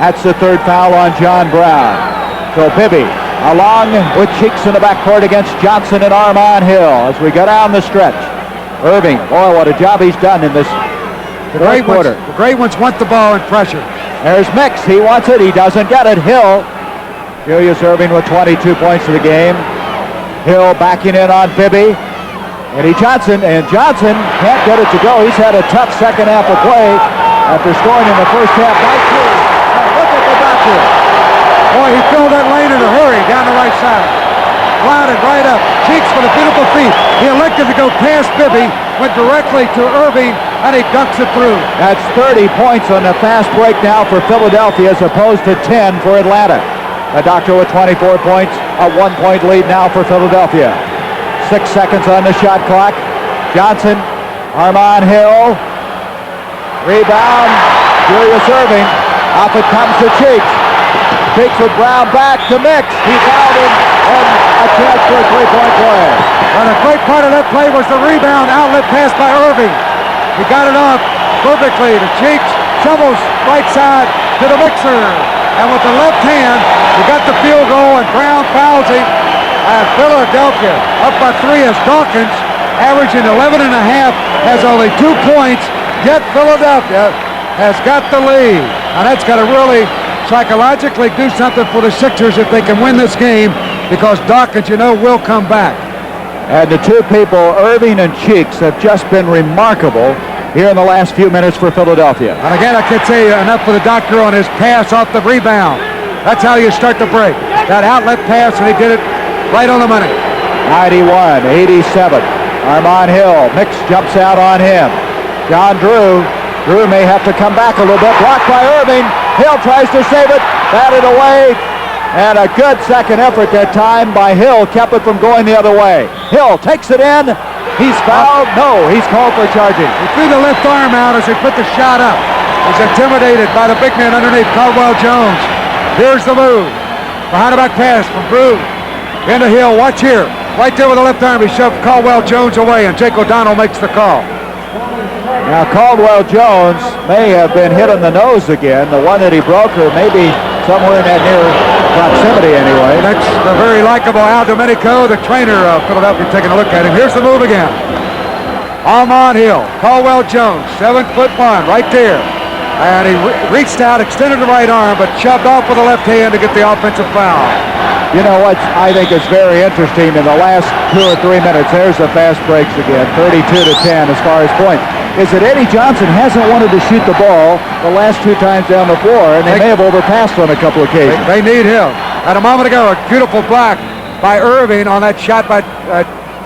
That's the 3rd foul on John Brown. So Bibby, along with Cheeks in the backcourt against Johnson and Armond Hill as we go down the stretch. Erving, boy, what a job he's done in this The great ones want the ball and pressure. There's Mix. He wants it. He doesn't get it. Hill. Julius Erving with 22 points in the game. Hill backing in on Bibby. Eddie Johnson. And Johnson can't get it to go. He's had a tough second half of play after scoring in the first half by 2. Now look at the doctor. Boy, he filled that lane in a hurry down the right side. Clouded right up. Cheeks with a beautiful feet. He elected to go past Bibby, went directly to Erving, and he dunks it through. That's 30 points on the fast break now for Philadelphia as opposed to 10 for Atlanta. The Doctor with 24 points, a 1-point lead now for Philadelphia. 6 seconds on the shot clock. Johnson, Armond Hill, rebound, Julius Erving. Off it comes to Cheeks. Cheeks with Brown back to Mix. He fouled him, and a chance for a three-point play. Well, a great part of that play was the rebound outlet pass by Erving. He got it off perfectly to Cheeks, shovels right side to the Mixer. And with the left hand, he got the field goal, and Brown fouls him. And Philadelphia up by 3 as Dawkins, averaging 11 and a half, has only 2 points, yet Philadelphia has got the lead. And that's got to really psychologically do something for the Sixers if they can win this game, because Dawkins, you know, will come back. And the two people, Erving and Cheeks, have just been remarkable here in the last few minutes for Philadelphia. And again, I can't say enough for the Doctor on his pass off the rebound. That's how you start the break. That outlet pass, and he did it right on the money. 91-87. Armond Hill, Mix jumps out on him. John Drew may have to come back a little bit. Blocked by Erving. Hill tries to save it, batted away, and a good second effort that time by Hill kept it from going the other way. Hill takes it in. He's fouled. No, he's called for charging. He threw the left arm out as he put the shot up. He's intimidated by the big man underneath, Caldwell Jones. Here's the move. Behind the back pass from Drew. Into Hill. Watch here. Right there with the left arm, he shoved Caldwell Jones away, and Jake O'Donnell makes the call. Now Caldwell Jones may have been hit on the nose again. The one that he broke, or maybe somewhere in that near proximity anyway. That's the very likable Al Domenico, the trainer of Philadelphia, taking a look at him. Here's the move again. Armond Hill, Caldwell Jones, 7'1", right there. And he reached out, extended the right arm, but shoved off with the left hand to get the offensive foul. You know what I think is very interesting in the last 2 or 3 minutes, there's the fast breaks again, 32-10 as far as points, is that Eddie Johnson hasn't wanted to shoot the ball the last 2 times down the floor, and they may have overpassed on a couple of occasions. They need him. And a moment ago, a beautiful block by Erving on that shot by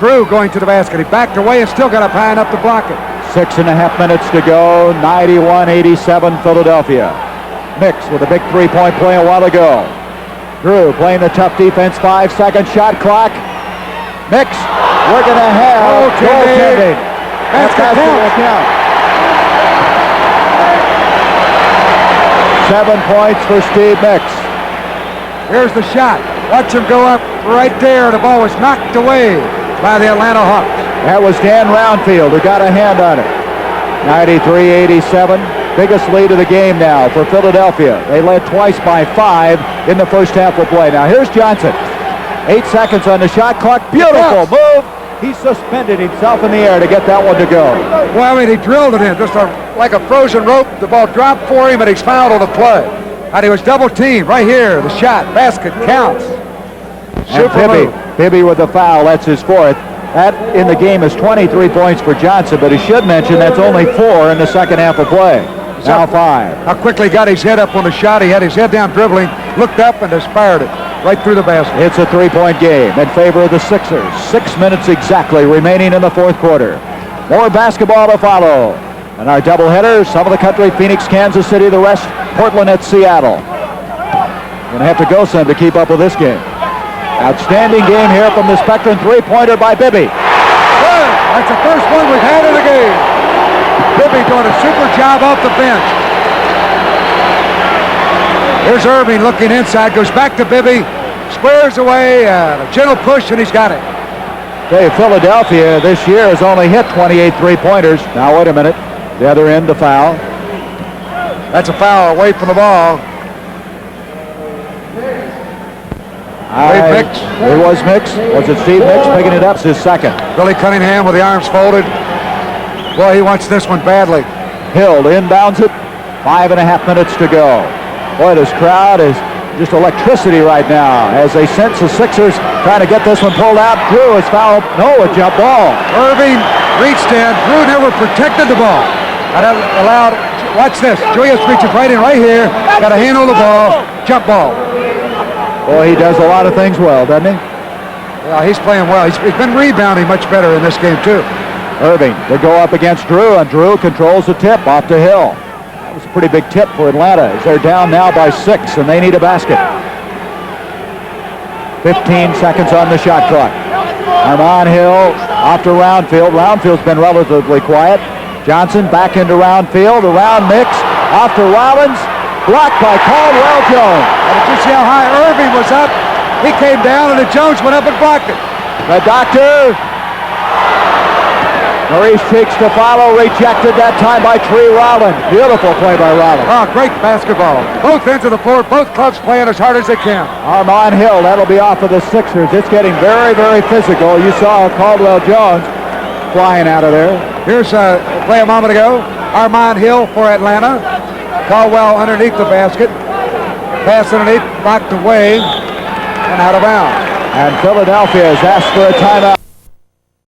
Drew going to the basket. He backed away and still got up high enough to block it. 6.5 minutes to go, 91-87 Philadelphia. Mix with a big three-point play a while ago. Drew playing the tough defense, 5-second shot clock. Mix, we're going to have goaltending. Basket will count. 7 points for Steve Mix. Here's the shot. Watch him go up right there. The ball was knocked away by the Atlanta Hawks. That was Dan Roundfield who got a hand on it. 93-87. Biggest lead of the game now for Philadelphia. They led twice by 5 in the first half of play. Now here's Johnson. 8 seconds on the shot clock. Beautiful move. He suspended himself in the air to get that one to go. Well, I mean, he drilled it in just like a frozen rope. The ball dropped for him, and he's fouled on the play. And he was double teamed right here. The shot, basket counts. And Bibby with the foul. That's his 4th. That in the game is 23 points for Johnson, but he should mention that's only 4 in the second half of play. Now 5. How quickly he got his head up on the shot. He had his head down dribbling, looked up and just fired it right through the basket. It's a 3-point game in favor of the Sixers. 6 minutes exactly remaining in the fourth quarter. More basketball to follow. And our doubleheader, some of the country, Phoenix, Kansas City, the rest, Portland at Seattle. Going to have to go some to keep up with this game. Outstanding game here from the Spectrum, 3-pointer by Bibby. Good. That's the first one we've had in the game. Bibby doing a super job off the bench. Here's Erving looking inside, goes back to Bibby, squares away, a gentle push, and he's got it. Okay, Philadelphia this year has only hit 28 three-pointers. Now, wait a minute. The other end, the foul. That's a foul away from the ball. It was Mix. Was it Steve Mix picking it up? It's his second. Billy Cunningham with the arms folded. Boy, he wants this one badly. Hill inbounds it. 5.5 minutes to go. Boy, this crowd is just electricity right now as they sense the Sixers trying to get this one pulled out. Drew is fouled. No, a jump ball. Erving reached in. Drew never protected the ball. That allowed, watch this. Julius reaches right in right here. Got a hand on the ball. Jump ball. Boy, he does a lot of things well, doesn't he? Yeah, he's playing well. He's been rebounding much better in this game, too. Erving, they go up against Drew, and Drew controls the tip off to Hill. That was a pretty big tip for Atlanta, as they're down now by 6, and they need a basket. 15 seconds on the shot clock. Armond Hill off to Roundfield. Roundfield's been relatively quiet. Johnson back into Roundfield. Around mix. Off to Rollins. Blocked by Caldwell Jones. And did you see how high Erving was up? He came down, and the Jones went up and blocked it. The doctor. Maurice Cheeks to follow. Rejected that time by Tree Rollins. Beautiful play by Rollins. Oh, great basketball. Both ends of the floor, both clubs playing as hard as they can. Armond Hill, that'll be off of the Sixers. It's getting very, very physical. You saw Caldwell Jones flying out of there. Here's a play a moment ago. Armond Hill for Atlanta. Caldwell underneath the basket. Pass underneath, knocked away, and out of bounds. And Philadelphia has asked for a timeout.